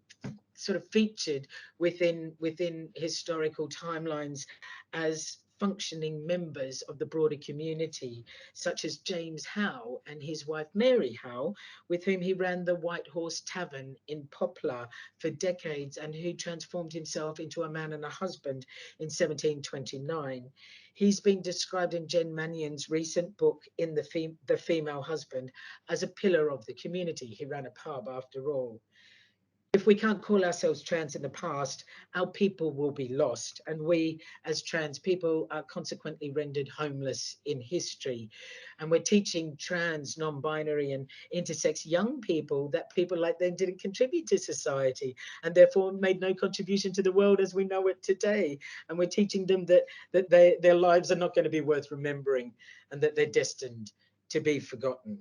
Speaker 1: sort of featured within historical timelines as functioning members of the broader community, such as James Howe and his wife Mary Howe, with whom he ran the White Horse Tavern in Poplar for decades and who transformed himself into a man and a husband in 1729. He's been described in Jen Mannion's recent book, In the Female Husband, as a pillar of the community. He ran a pub after all. If we can't call ourselves trans in the past, our people will be lost. And we, as trans people, are consequently rendered homeless in history. And we're teaching trans, non-binary and intersex young people that people like them didn't contribute to society and therefore made no contribution to the world as we know it today. And we're teaching them that their lives are not going to be worth remembering and that they're destined to be forgotten.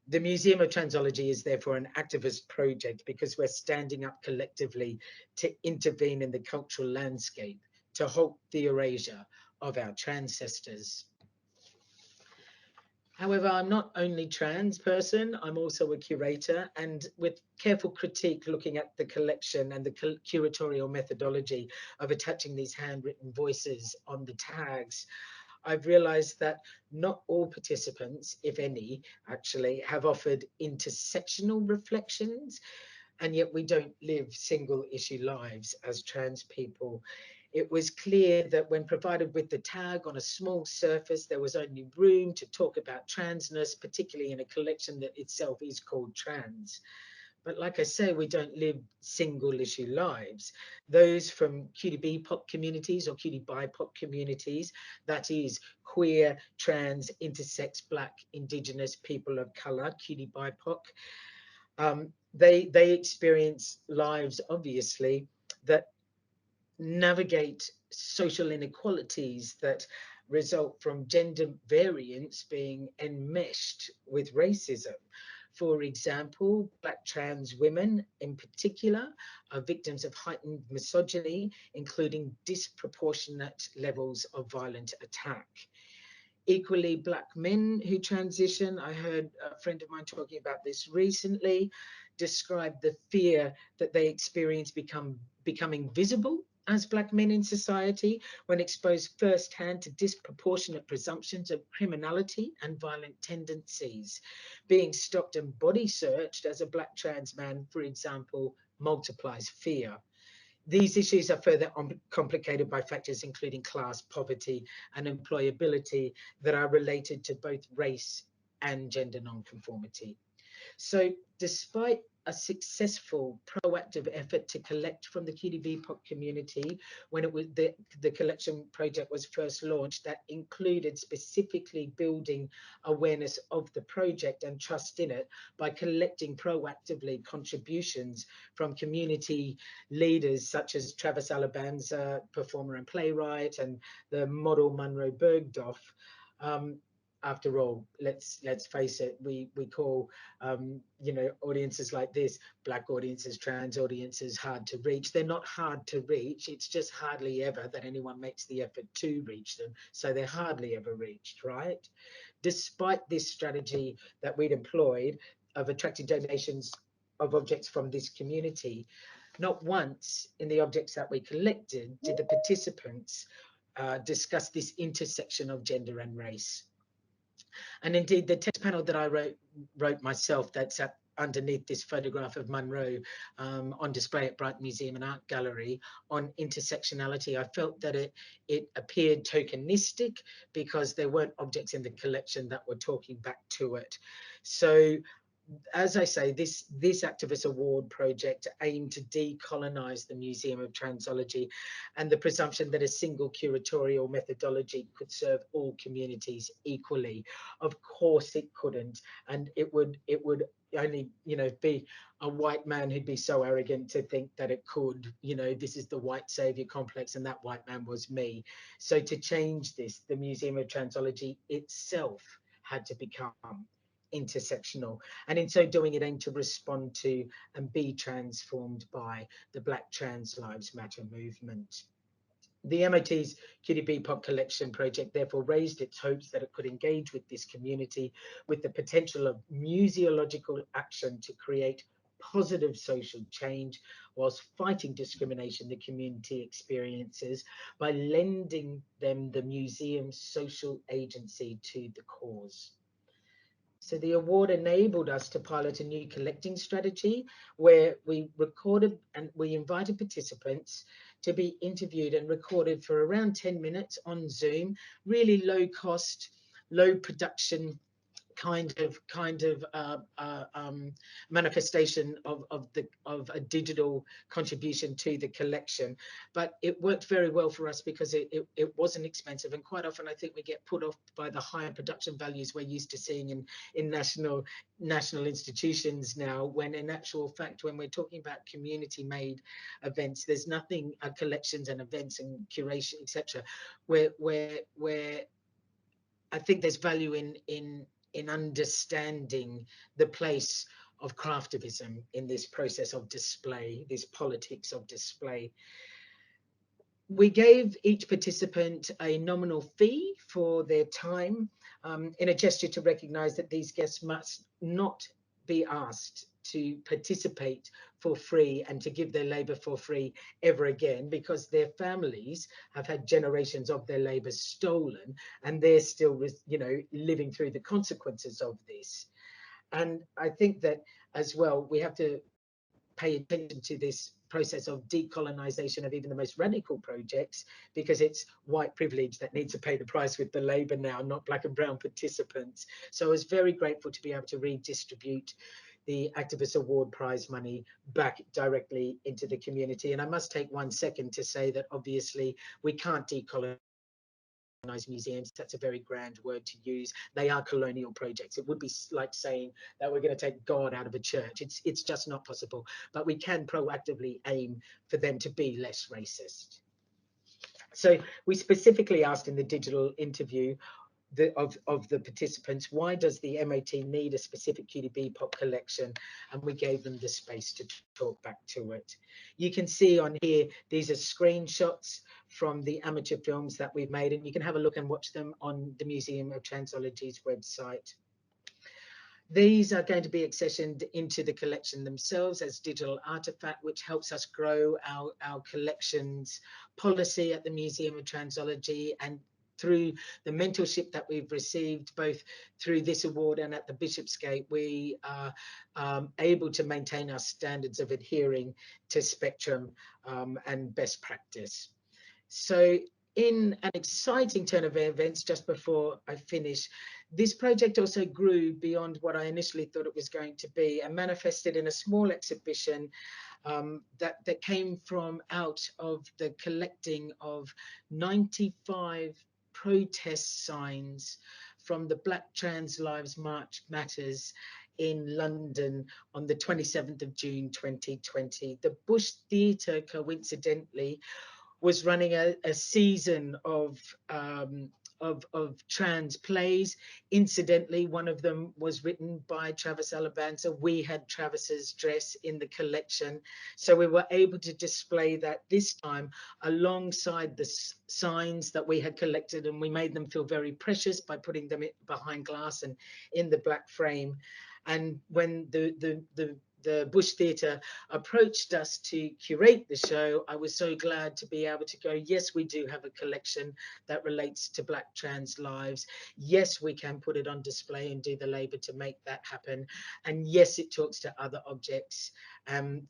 Speaker 1: The Museum of Transology is therefore an activist project because we're standing up collectively to intervene in the cultural landscape, to halt the erasure of our transcestors. However, I'm not only trans person, I'm also a curator, and with careful critique looking at the collection and the curatorial methodology of attaching these handwritten voices on the tags, I've realized that not all participants, if any, actually have offered intersectional reflections, and yet we don't live single issue lives as trans people. It was clear that when provided with the tag on a small surface, there was only room to talk about transness, particularly in a collection that itself is called Trans. But like I say, we don't live single issue lives. Those from QT-BIPOC communities or QT-BIPOC communities, that is queer, trans, intersex, Black, Indigenous, people of color, QT-BIPOC, they experience lives, obviously, that navigate social inequalities that result from gender variance being enmeshed with racism. For example, Black trans women in particular are victims of heightened misogyny, including disproportionate levels of violent attack. Equally, Black men who transition, I heard a friend of mine talking about this recently, describe the fear that they experience becoming visible as Black men in society when exposed firsthand to disproportionate presumptions of criminality and violent tendencies. Being stopped and body searched as a Black trans man, for example, multiplies fear. These issues are further complicated by factors including class, poverty, and employability that are related to both race and gender nonconformity. So despite a successful proactive effort to collect from the QT-BIPOC community when it was the collection project was first launched, that included specifically building awareness of the project and trust in it by collecting proactively contributions from community leaders such as Travis Alabanza, performer and playwright, and the model Munroe Bergdorf. After all, let's face it, we call you know, audiences like this, Black audiences, trans audiences, hard to reach. They're not hard to reach, it's just hardly ever that anyone makes the effort to reach them, so they're hardly ever reached, right? Despite this strategy that we'd employed of attracting donations of objects from this community, not once in the objects that we collected did the participants discuss this intersection of gender and race. And indeed, the text panel that I wrote myself that's underneath this photograph of Munroe on display at Brighton Museum and Art Gallery on intersectionality, I felt that it appeared tokenistic because there weren't objects in the collection that were talking back to it. So as I say, this Activist Award project aimed to decolonize the Museum of Transology, and the presumption that a single curatorial methodology could serve all communities equally. Of course it couldn't, and it would only, you know, be a white man who'd be so arrogant to think that it could. You know, this is the white savior complex, and that white man was me. So to change this, the Museum of Transology itself had to become intersectional, and in so doing it aimed to respond to and be transformed by the Black Trans Lives Matter movement. The MOT's QDB Pop Collection project therefore raised its hopes that it could engage with this community with the potential of museological action to create positive social change whilst fighting discrimination the community experiences by lending them the museum's social agency to the cause. So the award enabled us to pilot a new collecting strategy where we recorded and we invited participants to be interviewed and recorded for around 10 minutes on Zoom, really low cost, low production kind of manifestation of a digital contribution to the collection. But it worked very well for us because it wasn't expensive, and quite often I think we get put off by the higher production values we're used to seeing in national institutions now, when in actual fact, when we're talking about community made events, there's nothing, collections and events and curation, etc., where I think there's value in understanding the place of craftivism in this process of display, this politics of display. We gave each participant a nominal fee for their time, in a gesture to recognise that these guests must not be asked to participate for free and to give their labour for free ever again, because their families have had generations of their labour stolen, and they're still, you know, living through the consequences of this. And I think that as well, we have to pay attention to this process of decolonization of even the most radical projects, because it's white privilege that needs to pay the price with the labor now, not black and brown participants. So I was very grateful to be able to redistribute the Activist Award Prize money back directly into the community. And I must take 1 second to say that obviously we can't decolonize museums. That's a very grand word to use. They are colonial projects. It would be like saying that we're going to take God out of a church. It's just not possible. But we can proactively aim for them to be less racist. So we specifically asked in the digital interview of the participants, why does the MOT need a specific QDB pop collection? And we gave them the space to talk back to it. You can see on here, these are screenshots from the amateur films that we've made, and you can have a look and watch them on the Museum of Transology's website. These are going to be accessioned into the collection themselves as digital artifact, which helps us grow our collections policy at the Museum of Transology, and through the mentorship that we've received, both through this award and at the Bishopsgate, we are able to maintain our standards of adhering to Spectrum and best practice. So in an exciting turn of events, just before I finish, this project also grew beyond what I initially thought it was going to be, and manifested in a small exhibition that came from out of the collecting of 95 protest signs from the Black Trans Lives March Matters in London on the 27th of June 2020. The Bush Theatre, coincidentally, was running a season of trans plays. Incidentally, one of them was written by Travis Alabanza. We had Travis's dress in the collection. So we were able to display that this time alongside the signs that we had collected, and we made them feel very precious by putting them behind glass and in the black frame. And when the Bush Theatre approached us to curate the show, I was so glad to be able to go, yes, we do have a collection that relates to Black trans lives. Yes, we can put it on display and do the labour to make that happen. And yes, it talks to other objects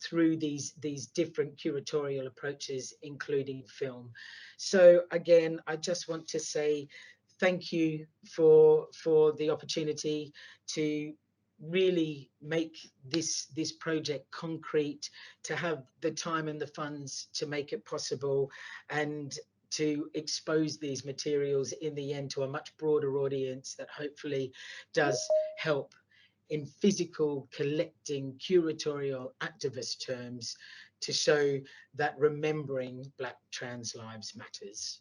Speaker 1: through these different curatorial approaches, including film. So again, I just want to say thank you for the opportunity to really make this project concrete, to have the time and the funds to make it possible, and to expose these materials in the end to a much broader audience that hopefully does help in physical collecting, curatorial, activist terms, to show that remembering Black trans lives matters.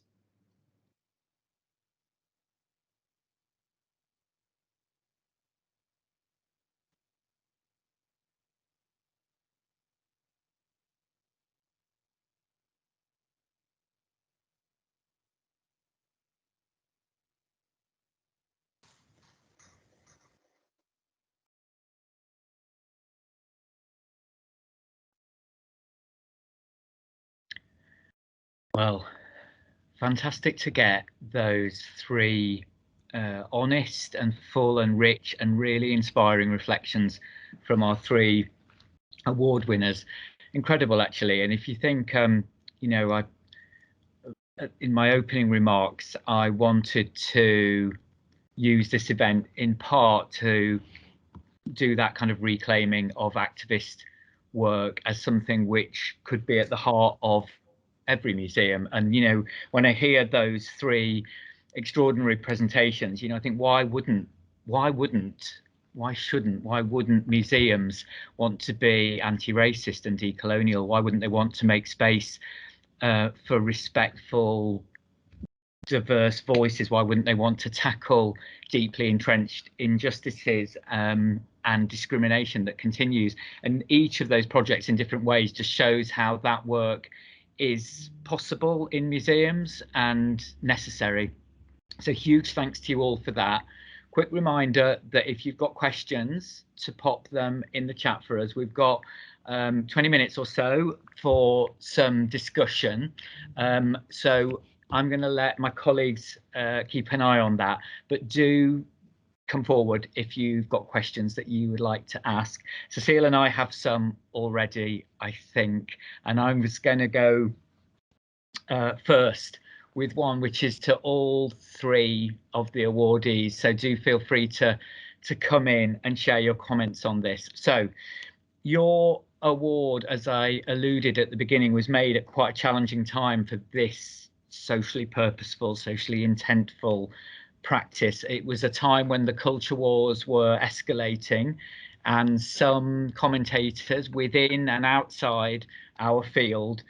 Speaker 5: Well, fantastic to get those three honest and full and rich and really inspiring reflections from our three award winners. Incredible, actually. And if you think, you know, in my opening remarks, I wanted to use this event in part to do that kind of reclaiming of activist work as something which could be at the heart of every museum. And, you know, when I hear those three extraordinary presentations, you know, I think why shouldn't museums want to be anti-racist and decolonial? Why wouldn't they want to make space for respectful, diverse voices? Why wouldn't they want to tackle deeply entrenched injustices and discrimination that continues? And each of those projects in different ways just shows how that work is possible in museums and necessary. So huge thanks to you all for that. Quick reminder that if you've got questions, to pop them in the chat for us. We've got 20 minutes or so for some discussion. So I'm going to let my colleagues keep an eye on that, but do come forward if you've got questions that you would like to ask. Cecile and I have some already, I think, and I'm just going to go first with one which is to all three of the awardees. So do feel free to come in and share your comments on this. So your award, as I alluded at the beginning, was made at quite a challenging time for this socially purposeful, socially intentful practice. It was a time when the culture wars were escalating, and some commentators within and outside our field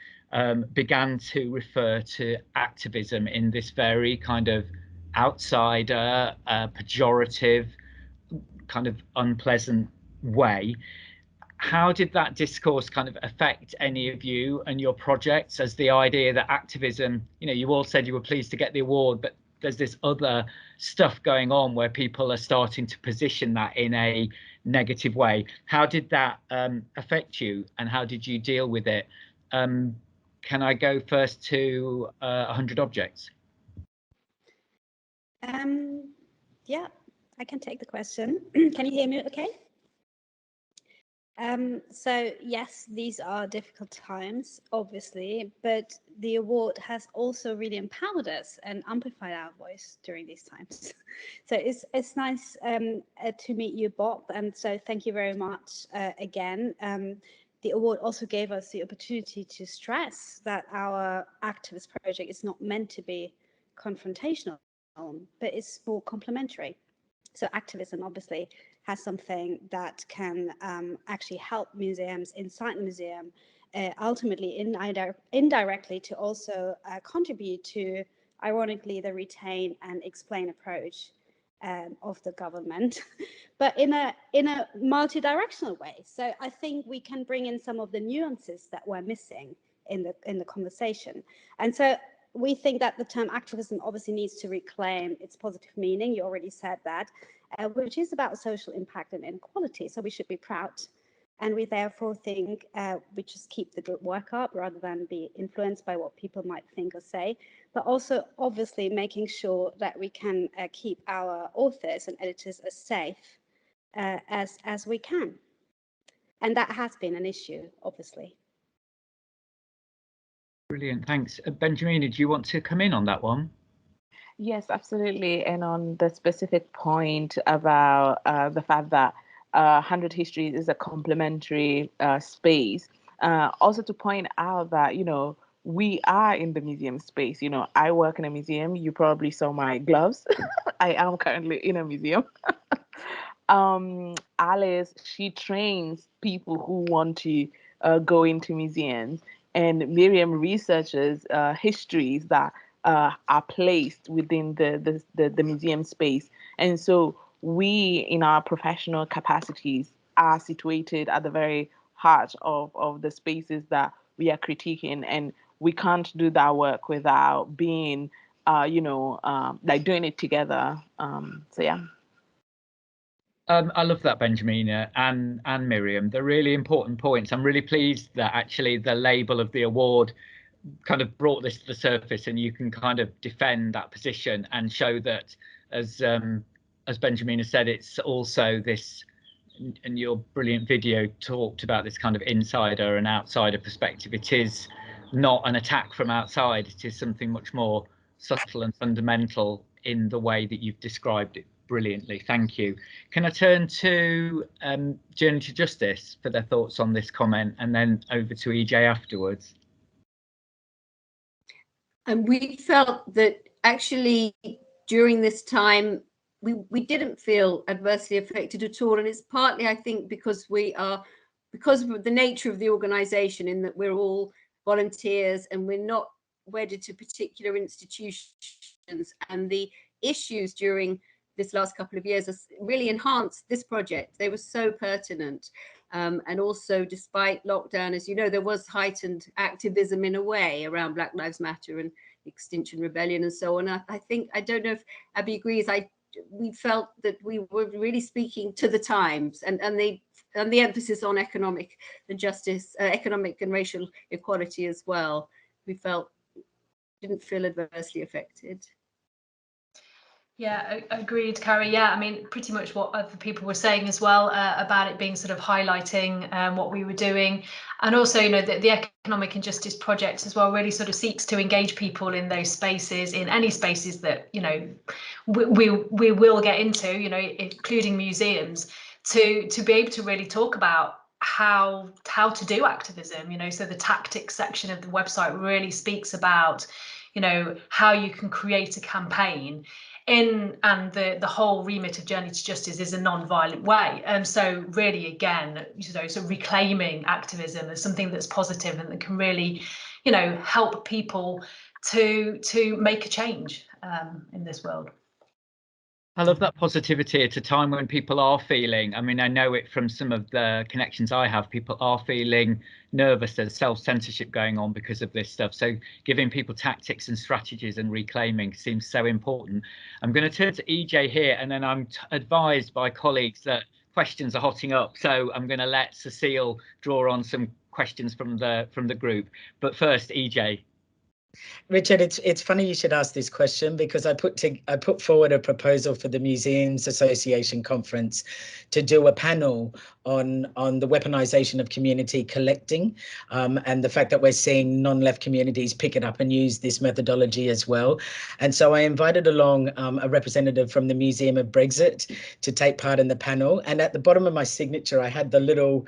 Speaker 5: began to refer to activism in this very kind of outsider, pejorative, kind of unpleasant way. How did that discourse kind of affect any of you and your projects, as the idea that activism, you know, you all said you were pleased to get the award, but there's this other stuff going on where people are starting to position that in a negative way. How did that affect you, and how did you deal with it? Can I go first to 100 Objects?
Speaker 6: Yeah, I can take the question. Can you hear me okay? So yes, these are difficult times, obviously, but the award has also really empowered us and amplified our voice during these times. So it's nice to meet you, Bob, and so thank you very much again. The award also gave us the opportunity to stress that our activist project is not meant to be confrontational, but it's more complementary. So activism obviously has something that can actually help museums inside the museum, ultimately indirectly to also contribute to, ironically, the retain and explain approach of the government, but in a multi-directional way. So I think we can bring in some of the nuances that were missing in the conversation. And so we think that the term activism obviously needs to reclaim its positive meaning. You already said that, which is about social impact and inequality. So we should be proud. And we therefore think we just keep the good work up rather than be influenced by what people might think or say, but also obviously making sure that we can keep our authors and editors as safe as we can. And that has been an issue, obviously.
Speaker 5: Brilliant, thanks. Benjamina, do you want to come in on that one?
Speaker 22: Yes, absolutely. And on the specific point about the fact that
Speaker 4: 100 Histories is a complementary space. Also to point out that, you know, we are in the museum space. You know, I work in a museum. You probably saw my gloves. I am currently in a museum. Alice, she trains people who want to go into museums, and Miriam researches histories that are placed within the museum space. And so we, in our professional capacities, are situated at the very heart of the spaces that we are critiquing, and we can't do that work without being, like doing it together. So yeah.
Speaker 5: I love that, Benjamina and Miriam. They're really important points. I'm really pleased that actually the label of the award kind of brought this to the surface, and you can kind of defend that position and show that, as Benjamina said, it's also this, and your brilliant video talked about this kind of insider and outsider perspective. It is not an attack from outside. It is something much more subtle and fundamental in the way that you've described it brilliantly. Thank you. Can I turn to Journey to Justice for their thoughts on this comment, and then over to EJ afterwards?
Speaker 3: And we felt that actually during this time we didn't feel adversely affected at all, and it's partly, I think, because of the nature of the organization, in that we're all volunteers and we're not wedded to particular institutions, and the issues during this last couple of years has really enhanced this project. They were so pertinent. And also, despite lockdown, as you know, there was heightened activism in a way around Black Lives Matter and Extinction Rebellion and so on. I think, I don't know if Abby agrees, we felt that we were really speaking to the times, and the emphasis on economic and justice, economic and racial equality as well. We didn't feel adversely affected.
Speaker 7: Yeah, agreed, Carrie. Yeah, I mean, pretty much what other people were saying as well about it being sort of highlighting what we were doing. And also, you know, the Economic Injustice Project as well really sort of seeks to engage people in those spaces, in any spaces that, you know, we will get into, you know, including museums, to be able to really talk about how to do activism, you know. So the tactics section of the website really speaks about, you know, how you can create a campaign and the whole remit of Journey to Justice is a non-violent way. And so really, again, you know, so reclaiming activism as something that's positive and that can really, you know, help people to make a change in this world.
Speaker 5: I love that positivity at a time when people are feeling, I mean, I know it from some of the connections I have, people are feeling nervous. There's self-censorship going on because of this stuff. So giving people tactics and strategies and reclaiming seems so important. I'm going to turn to EJ here, and then I'm advised by colleagues that questions are hotting up. So I'm going to let Cecile draw on some questions from the group. But first, EJ.
Speaker 1: Richard, it's funny you should ask this question, because I put forward a proposal for the Museums Association conference to do a panel on the weaponization of community collecting, and the fact that we're seeing non-left communities pick it up and use this methodology as well. And so I invited along a representative from the Museum of Brexit to take part in the panel. And at the bottom of my signature, I had the little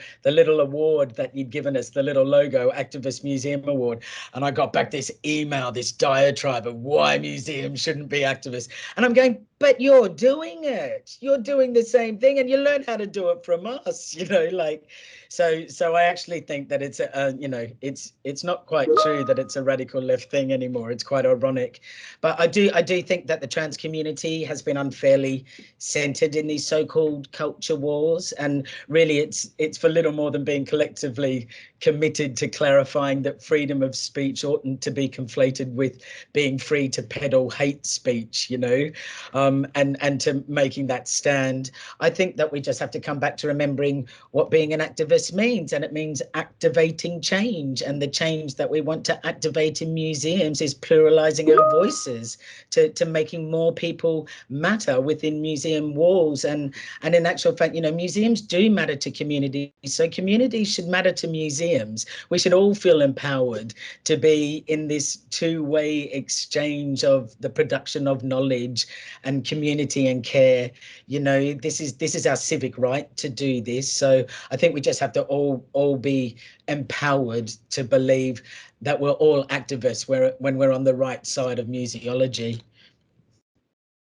Speaker 1: award that you'd given us, the little logo, Activist Museum Award. And I got back this email, this diatribe of why museums shouldn't be activists. And I'm going, but you're doing it. You're doing the same thing, and you learn how to do it from us, you know, like, so I actually think that it's you know, it's not quite true that it's a radical left thing anymore. It's quite ironic. But I do think that the trans community has been unfairly centered in these so-called culture wars, and really it's for little more than being collectively committed to clarifying that freedom of speech oughtn't to be conflated with being free to peddle hate speech, you know, and to making that stand. I think that we just have to come back to remembering what being an activist means, and it means activating change, and the change that we want to activate in museums is pluralizing our voices to making more people matter within museum walls. And in actual fact, you know, museums do matter to communities, so communities should matter to museums. We should all feel empowered to be in this two-way exchange of the production of knowledge and and community and care. You know, this is our civic right to do this. So I think we just have to all be empowered to believe that we're all activists when we're on the right side of museology.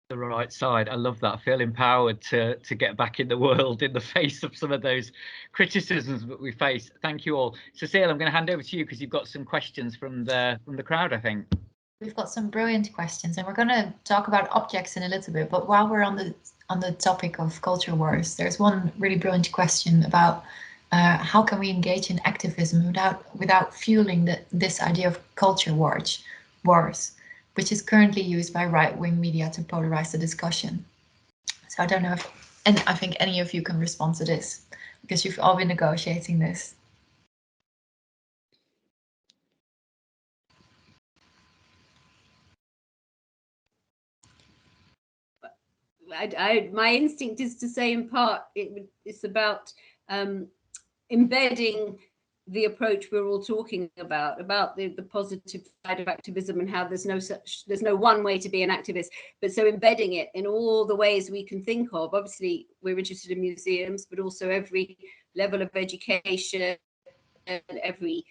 Speaker 5: The right side. I love that. I feel empowered to get back in the world in the face of some of those criticisms that we face. Thank you all. Cecile, I'm going to hand over to you because you've got some questions from the crowd, I think.
Speaker 2: We've got some brilliant questions, and we're going to talk about objects in a little bit. But while we're on the topic of culture wars, there's one really brilliant question about how can we engage in activism without fueling this idea of culture wars, which is currently used by right-wing media to polarize the discussion. So I don't know if, and I think any of you can respond to this because you've all been negotiating this.
Speaker 3: My instinct is to say, in part, it's about embedding the approach we're all talking about the positive side of activism and how there's no one way to be an activist, but so embedding it in all the ways we can think of. Obviously, we're interested in museums, but also every level of education and every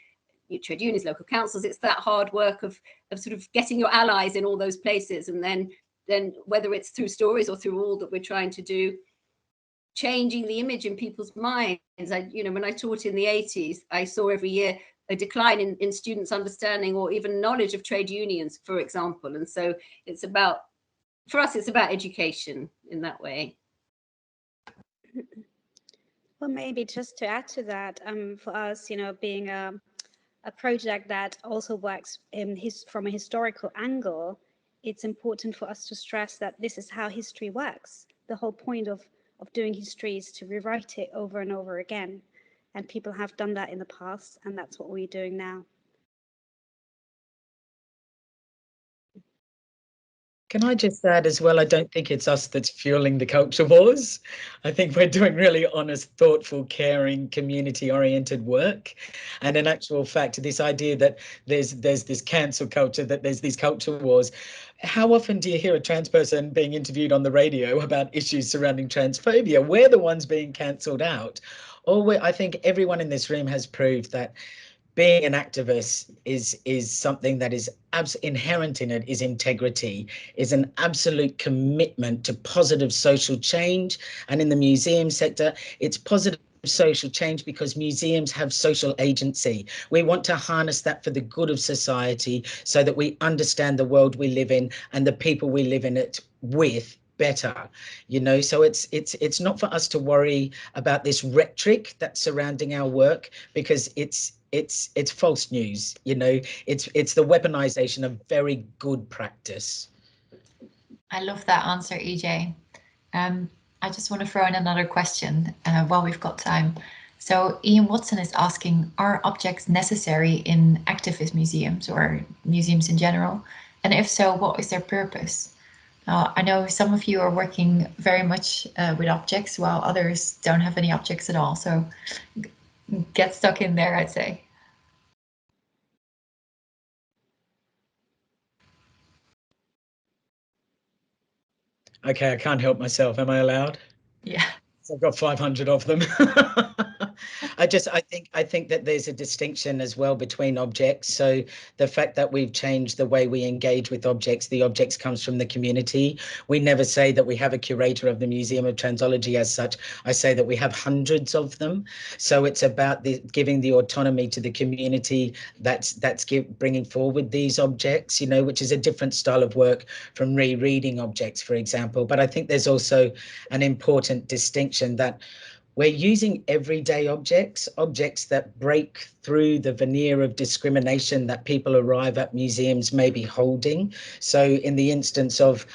Speaker 3: trade unions, local councils. It's that hard work of sort of getting your allies in all those places, and then whether it's through stories or through all that we're trying to do, changing the image in people's minds. When I taught in the 80s, I saw every year a decline in students' understanding or even knowledge of trade unions, for example. And so for us, it's about education in that way.
Speaker 9: Well, maybe just to add to that, for us, being a project that also works from a historical angle, it's important for us to stress that this is how history works. The whole point of doing history is to rewrite it over and over again. And people have done that in the past, and that's what we're doing now.
Speaker 1: Can I just add as well, I don't think it's us that's fueling the culture wars. I think we're doing really honest, thoughtful, caring, community-oriented work. And in actual fact, this idea that there's this cancel culture, that there's these culture wars. How often do you hear a trans person being interviewed on the radio about issues surrounding transphobia? We're the ones being cancelled out. I think everyone in this room has proved that being an activist is something that is inherent in it, is integrity, is an absolute commitment to positive social change. And in the museum sector, it's positive social change because museums have social agency. We want to harness that for the good of society so that we understand the world we live in and the people we live in it with better. So it's not for us to worry about this rhetoric that's surrounding our work, because it's false news. It's the weaponization of very good practice.
Speaker 2: I love that answer, EJ. I just want to throw in another question while we've got time. So Ian Watson is asking, are objects necessary in activist museums or museums in general? And if so, what is their purpose? I know some of you are working very much with objects, while others don't have any objects at all. So get stuck in there, I'd say.
Speaker 1: Okay, I can't help myself. Am I allowed?
Speaker 2: Yeah.
Speaker 1: So I've got 500 of them. I think that there's a distinction as well between objects. So the fact that we've changed the way we engage with objects, the objects comes from the community. We never say that we have a curator of the Museum of Transology as such. I say that we have hundreds of them. So it's about giving the autonomy to the community that's bringing forward these objects, which is a different style of work from rereading objects, for example. But I think there's also an important distinction that we're using everyday objects that break through the veneer of discrimination that people arrive at museums may be holding. So in the instance of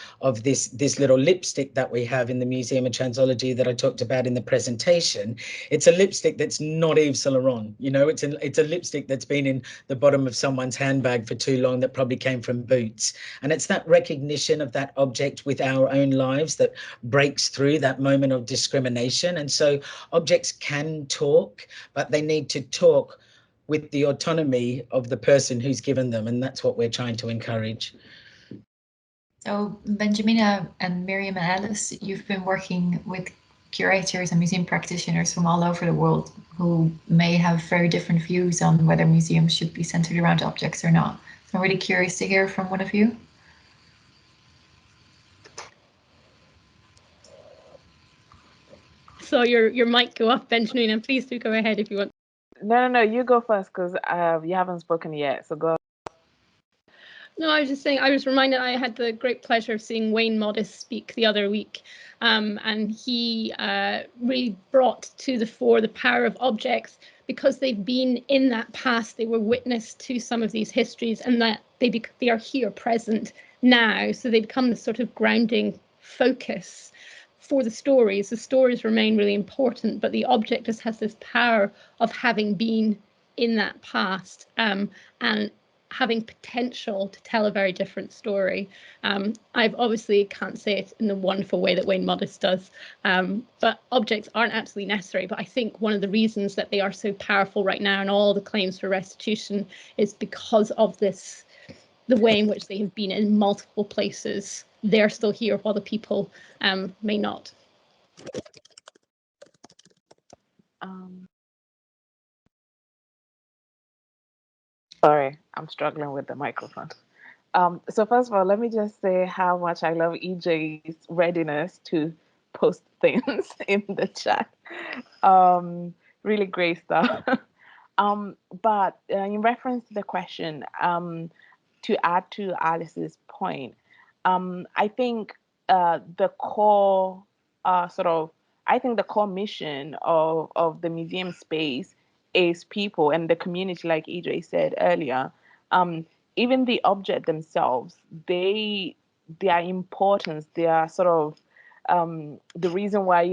Speaker 1: this little lipstick that we have in the Museum of Transology that I talked about in the presentation, it's a lipstick that's not Yves Saint Laurent. It's a lipstick that's been in the bottom of someone's handbag for too long, that probably came from Boots. And it's that recognition of that object with our own lives that breaks through that moment of discrimination. And so objects can talk, but they need to talk with the autonomy of the person who's given them, and that's what we're trying to encourage.
Speaker 2: So Benjamina and Miriam and Alice, you've been working with curators and museum practitioners from all over the world who may have very different views on whether museums should be centered around objects or not. So I'm really curious to hear from one of you.
Speaker 10: So your mic go off, Benjamin, and please do go ahead if you want.
Speaker 4: No, you go first because you haven't spoken yet. So go.
Speaker 10: No, I was just saying, I was reminded I had the great pleasure of seeing Wayne Modis speak the other week, and he really brought to the fore the power of objects because they've been in that past, they were witness to some of these histories, and that they are here present now, so they become the sort of grounding focus for the stories. The stories remain really important, but the object just has this power of having been in that past, and having potential to tell a very different story. I've obviously can't say it in the wonderful way that Wayne Modis does, but objects aren't absolutely necessary. But I think one of the reasons that they are so powerful right now and all the claims for restitution is because of this, the way in which they have been in multiple places. They're still here while the people may not.
Speaker 4: Sorry, I'm struggling with the microphone. So first of all, let me just say how much I love EJ's readiness to post things in the chat. Really great stuff. But in reference to the question, to add to Alice's point, I think the core I think the core mission of the museum space is people and the community, like EJ said earlier. Even the object themselves, their importance, they are sort of the reason why,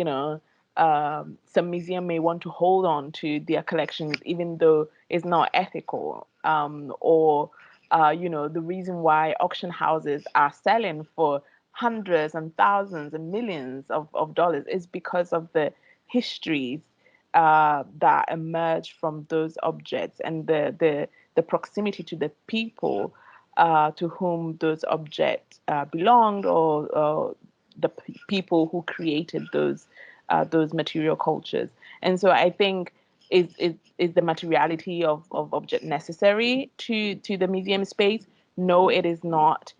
Speaker 4: some museum may want to hold on to their collections, even though it's not ethical, or the reason why auction houses are selling for hundreds and thousands and millions of dollars is because of the histories that emerge from those objects and the proximity to the people to whom those objects belonged, or the people who created those material cultures. And so I think is the materiality of object necessary to the museum space? No, it is not.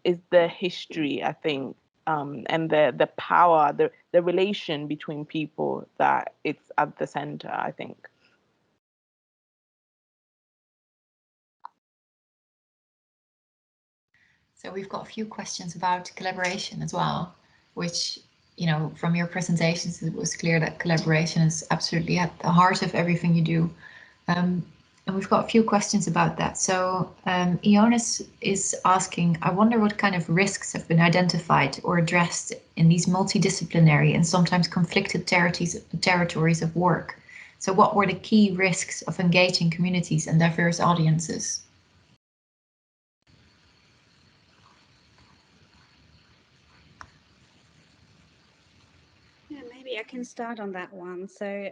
Speaker 4: Is the history, I think, and the power, the relation between people that it's at the center, I think.
Speaker 2: So we've got a few questions about collaboration as well, which, from your presentations, it was clear that collaboration is absolutely at the heart of everything you do. And we've got a few questions about that. So Ionis is asking, I wonder what kind of risks have been identified or addressed in these multidisciplinary and sometimes conflicted territories of work. So what were the key risks of engaging communities and diverse audiences?
Speaker 9: Yeah, maybe I can start on that one. So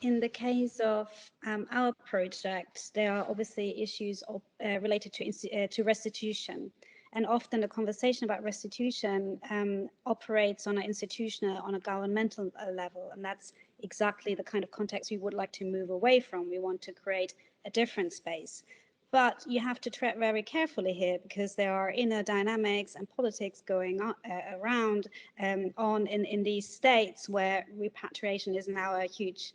Speaker 9: in the case of our project, there are obviously issues related to restitution. And often the conversation about restitution operates on an institutional, on a governmental level. And that's exactly the kind of context we would like to move away from. We want to create a different space. But you have to tread very carefully here because there are inner dynamics and politics going on around in these states where repatriation is now a huge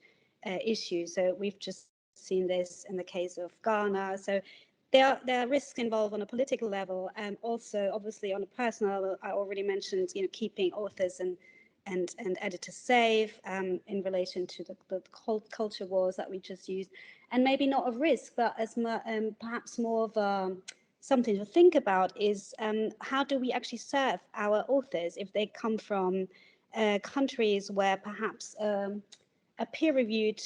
Speaker 9: issue. So we've just seen this in the case of Ghana. So there are risks involved on a political level, and also obviously on a personal level. I already mentioned, keeping authors and editors safe in relation to the culture wars that we just used, and maybe not a risk, but as perhaps more of something to think about is how do we actually serve our authors if they come from countries where perhaps a peer-reviewed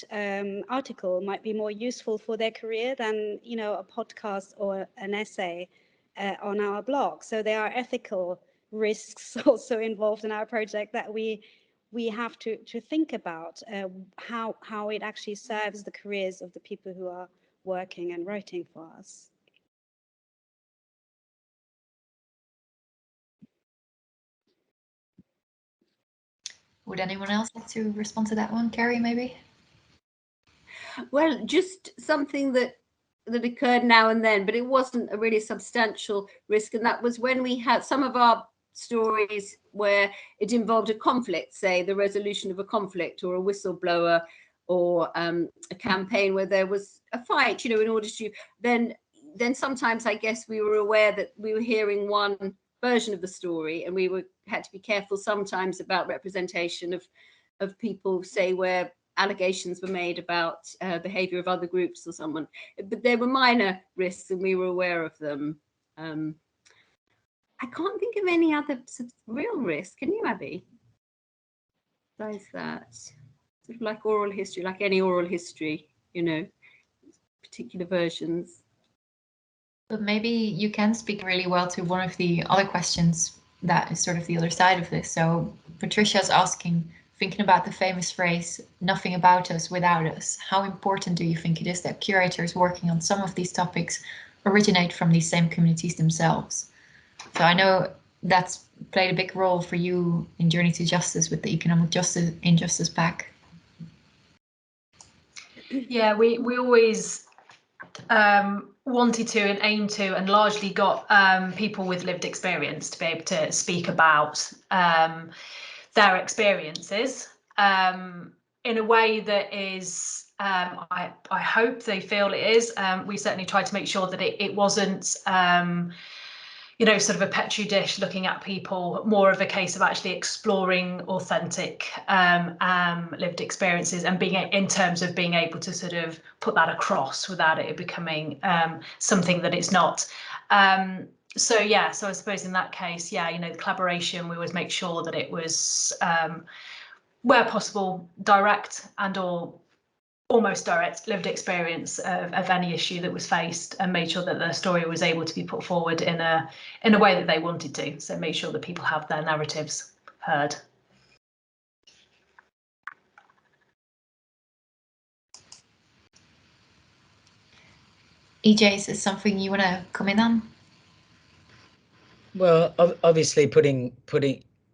Speaker 9: article might be more useful for their career than a podcast or an essay on our blog. So there are ethical risks also involved in our project that we have to think about how it actually serves the careers of the people who are working and writing for us.
Speaker 2: Would anyone else like to respond to that one? Carrie, maybe?
Speaker 3: Well, just something that occurred now and then, but it wasn't a really substantial risk. And that was when we had some of our stories where it involved a conflict, say the resolution of a conflict or a whistleblower, or a campaign where there was a fight, in order to then sometimes I guess we were aware that we were hearing one version of the story, and we had to be careful sometimes about representation of people, say, where allegations were made about behavior of other groups or someone. But there were minor risks and we were aware of them. I can't think of any other sort of real risk. Can you, Abby? Besides that, sort of like oral history, like any oral history, particular versions.
Speaker 2: But maybe you can speak really well to one of the other questions that is sort of the other side of this. So Patricia's asking, thinking about the famous phrase, nothing about us without us, how important do you think it is that curators working on some of these topics originate from these same communities themselves? So I know that's played a big role for you in Journey to Justice with the Economic Justice Injustice Pack.
Speaker 7: Yeah, we always wanted to and aimed to, and largely got people with lived experience to be able to speak about their experiences in a way that is, I hope they feel it is. We certainly tried to make sure that it wasn't, sort of a petri dish looking at people, more of a case of actually exploring authentic lived experiences and being in terms of being able to sort of put that across without it becoming something that it's not. So I suppose in that case, the collaboration, we always make sure that it was where possible direct and or almost direct lived experience of any issue that was faced, and made sure that the story was able to be put forward in a way that they wanted to. So make sure that people have their narratives heard.
Speaker 2: EJ, is this something you want to come in on?
Speaker 1: Well, obviously putting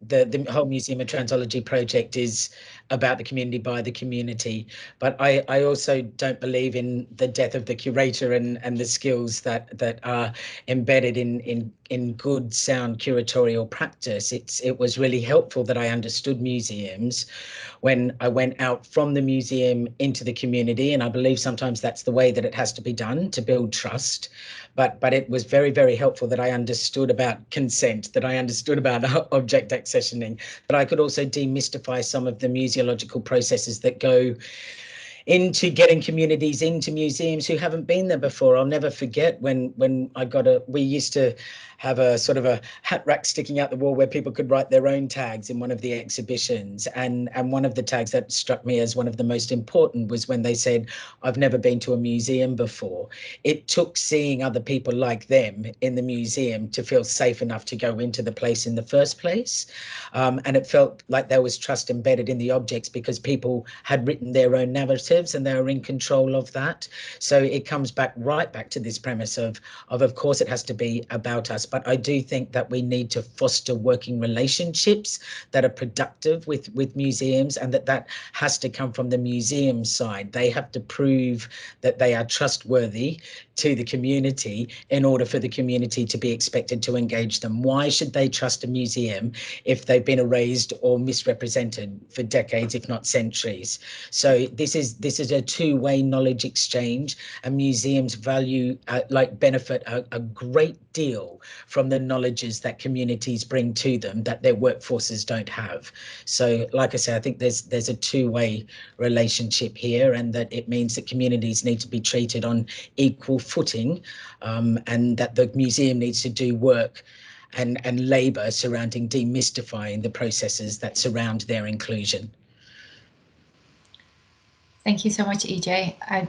Speaker 1: the whole Museum of Transology project is about the community by the community, but I also don't believe in the death of the curator and the skills that are embedded in good sound curatorial practice. It was really helpful that I understood museums when I went out from the museum into the community, and I believe sometimes that's the way that it has to be done to build trust. But it was very, very helpful that I understood about consent, that I understood about object accessioning, that I could also demystify some of the museological processes that go into getting communities into museums who haven't been there before. I'll never forget when we used to have a sort of a hat rack sticking out the wall where people could write their own tags in one of the exhibitions. And one of the tags that struck me as one of the most important was when they said, I've never been to a museum before. It took seeing other people like them in the museum to feel safe enough to go into the place in the first place. And it felt like there was trust embedded in the objects because people had written their own narratives and they were in control of that. So it comes right back to this premise of course it has to be about us, but I do think that we need to foster working relationships that are productive with museums, and that has to come from the museum side. They have to prove that they are trustworthy to the community in order for the community to be expected to engage them. Why should they trust a museum if they've been erased or misrepresented for decades, if not centuries? So this is a two-way knowledge exchange, and museums benefit a great deal from the knowledges that communities bring to them that their workforces don't have. So like I say, I think there's a two-way relationship here, and that it means that communities need to be treated on equal footing, and that the museum needs to do work and labour surrounding demystifying the processes that surround their inclusion.
Speaker 2: Thank you so much, EJ.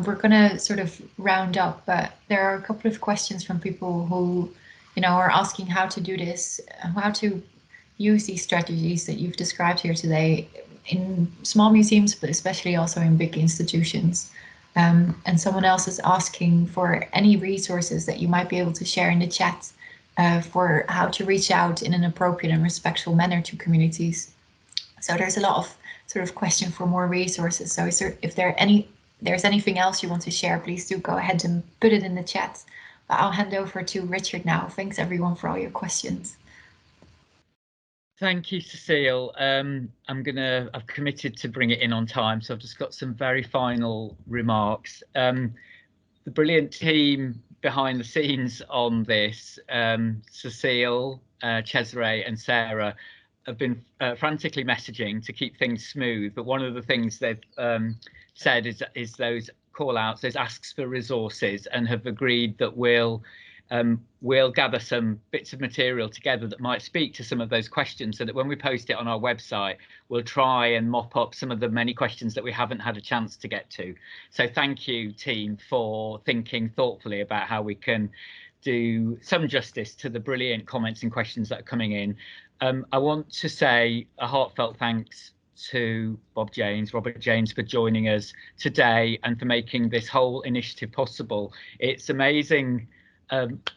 Speaker 2: We're going to sort of round up, but there are a couple of questions from people who, are asking how to do this, how to use these strategies that you've described here today in small museums, but especially also in big institutions. And someone else is asking for any resources that you might be able to share in the chat for how to reach out in an appropriate and respectful manner to communities. So there's a lot of sort of question for more resources. So if there's anything else you want to share, please do go ahead and put it in the chat. But I'll hand over to Richard now. Thanks everyone for all your questions.
Speaker 5: Thank you, Cecile. I've committed to bring it in on time, so I've just got some very final remarks. The brilliant team behind the scenes on this, Cecile, Cesare and Sarah, have been frantically messaging to keep things smooth. But one of the things they've said is those call outs, those asks for resources, and have agreed that we'll gather some bits of material together that might speak to some of those questions, so that when we post it on our website, we'll try and mop up some of the many questions that we haven't had a chance to get to. So thank you, team, for thinking thoughtfully about how we can do some justice to the brilliant comments and questions that are coming in. I want to say a heartfelt thanks to Robert James, for joining us today and for making this whole initiative possible. It's amazing.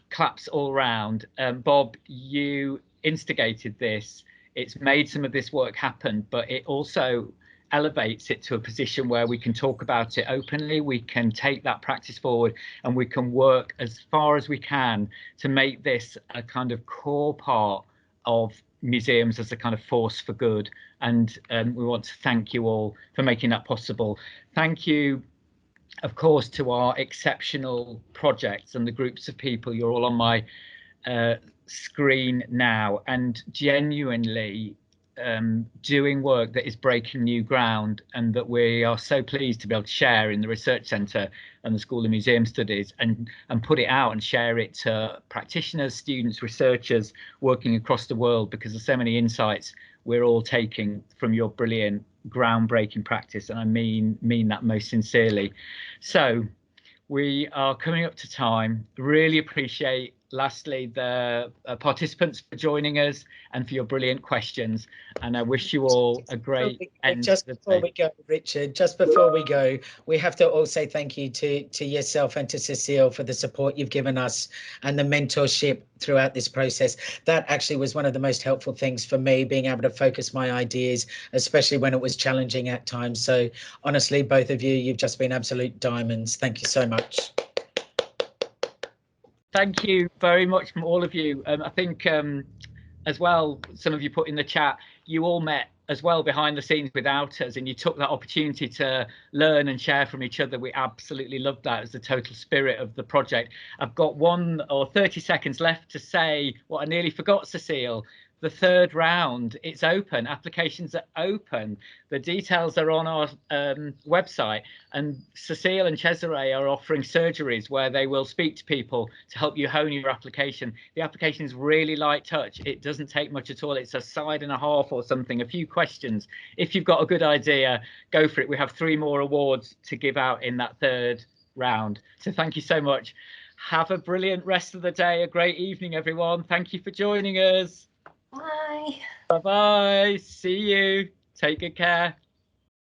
Speaker 5: Claps all round. Bob, you instigated this. It's made some of this work happen, but it also elevates it to a position where we can talk about it openly, we can take that practice forward, and we can work as far as we can to make this a kind of core part of museums as a kind of force for good. And we want to thank you all for making that possible. Thank you, of course, to our exceptional projects and the groups of people. You're all on my screen now, and genuinely doing work that is breaking new ground, and that we are so pleased to be able to share in the Research Centre and the School of Museum Studies, and put it out and share it to practitioners, students, researchers working across the world, because there's so many insights we're all taking from your brilliant, groundbreaking practice, and I mean that most sincerely. So we are coming up to time. Really appreciate, lastly, the participants for joining us and for your brilliant questions, and I wish you all a great end.
Speaker 1: Just before we go, Richard, just before we go, we have to all say thank you to yourself and to Cecile for the support you've given us and the mentorship throughout this process. That actually was one of the most helpful things for me, being able to focus my ideas, especially when it was challenging at times. So honestly, both of you, you've just been absolute diamonds. Thank you so much.
Speaker 5: Thank you very much from all of you. I think as well, some of you put in the chat, you all met as well behind the scenes without us, and you took that opportunity to learn and share from each other. We absolutely loved that as the total spirit of the project. I've got 1 or 30 seconds left to say what I nearly forgot, Cecile. The third round, it's open. Applications are open. The details are on our website, and Cecile and Cesare are offering surgeries where they will speak to people to help you hone your application. The application is really light touch. It doesn't take much at all. It's a slide and a half or something, a few questions. If you've got a good idea, go for it. We have 3 more awards to give out in that third round. So thank you so much. Have a brilliant rest of the day, a great evening, everyone. Thank you for joining us.
Speaker 2: Bye.
Speaker 5: Bye-bye. See you. Take good care.